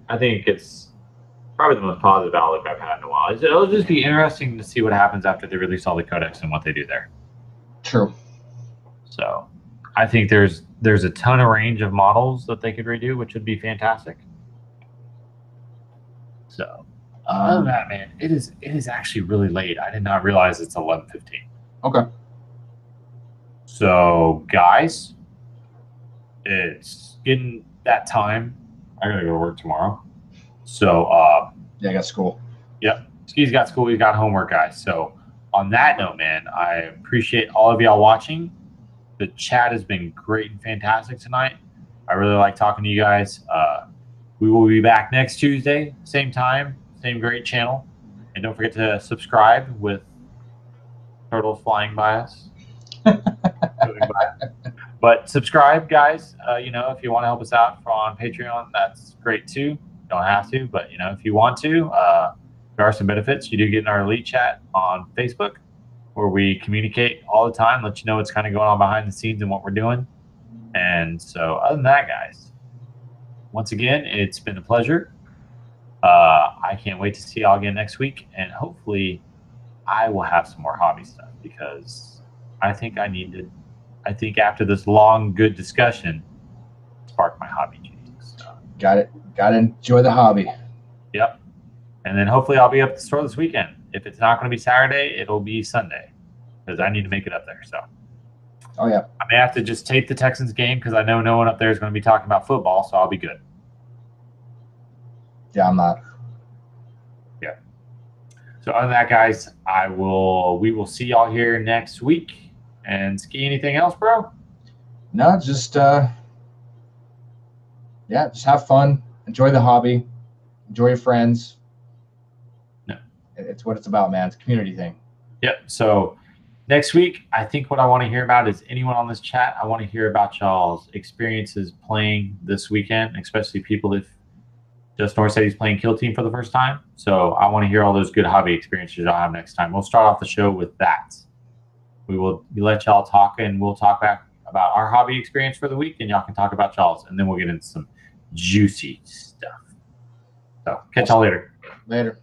[SPEAKER 1] I think it's probably the most positive outlook I've had in a while. It'll just be interesting to see what happens after they release all the codex and what they do there.
[SPEAKER 2] True.
[SPEAKER 1] So I think there's a ton of range of models that they could redo, which would be fantastic. So other than that, man, it is actually really late. I did not realize it's 11:15.
[SPEAKER 2] Okay.
[SPEAKER 1] So guys, it's getting that time. I gotta go to work tomorrow. So
[SPEAKER 2] yeah, I got school.
[SPEAKER 1] Yep. Ski's got school, he's got homework, guys. So on that note, man, I appreciate all of y'all watching. The chat has been great and fantastic tonight. I really like talking to you guys. We will be back next Tuesday, same time, same great channel. And don't forget to subscribe with turtles flying by us. But subscribe, guys. If you want to help us out on Patreon, that's great too. You don't have to, but if you want to, there are some benefits. You do get in our elite chat on Facebook, where we communicate all the time, let you know what's kind of going on behind the scenes and what we're doing. And so, other than that, guys, once again, it's been a pleasure. I can't wait to see y'all again next week, and hopefully, I will have some more hobby stuff because I think after this long, good discussion, spark my hobby juices. So.
[SPEAKER 2] Got it. Got to enjoy the hobby.
[SPEAKER 1] Yep. And then hopefully I'll be up at the store this weekend. If it's not going to be Saturday, it'll be Sunday because I need to make it up there. So.
[SPEAKER 2] Oh, yeah.
[SPEAKER 1] I may have to just tape the Texans game because I know no one up there is going to be talking about football, so I'll be good.
[SPEAKER 2] Yeah, I'm not.
[SPEAKER 1] Yeah. So other than that, guys, we will see y'all here next week. And Ski, anything else, bro?
[SPEAKER 2] No, just just have fun. Enjoy the hobby. Enjoy your friends.
[SPEAKER 1] No.
[SPEAKER 2] It's what it's about, man. It's a community thing.
[SPEAKER 1] Yep. So next week, I think what I want to hear about is anyone on this chat. I want to hear about y'all's experiences playing this weekend, especially people that just North said he's playing Kill Team for the first time. So I want to hear all those good hobby experiences y'all have next time. We'll start off the show with that. We will let y'all talk, and we'll talk back about our hobby experience for the week, and y'all can talk about y'all's, and then we'll get into some juicy stuff. So catch y'all later.
[SPEAKER 2] Later.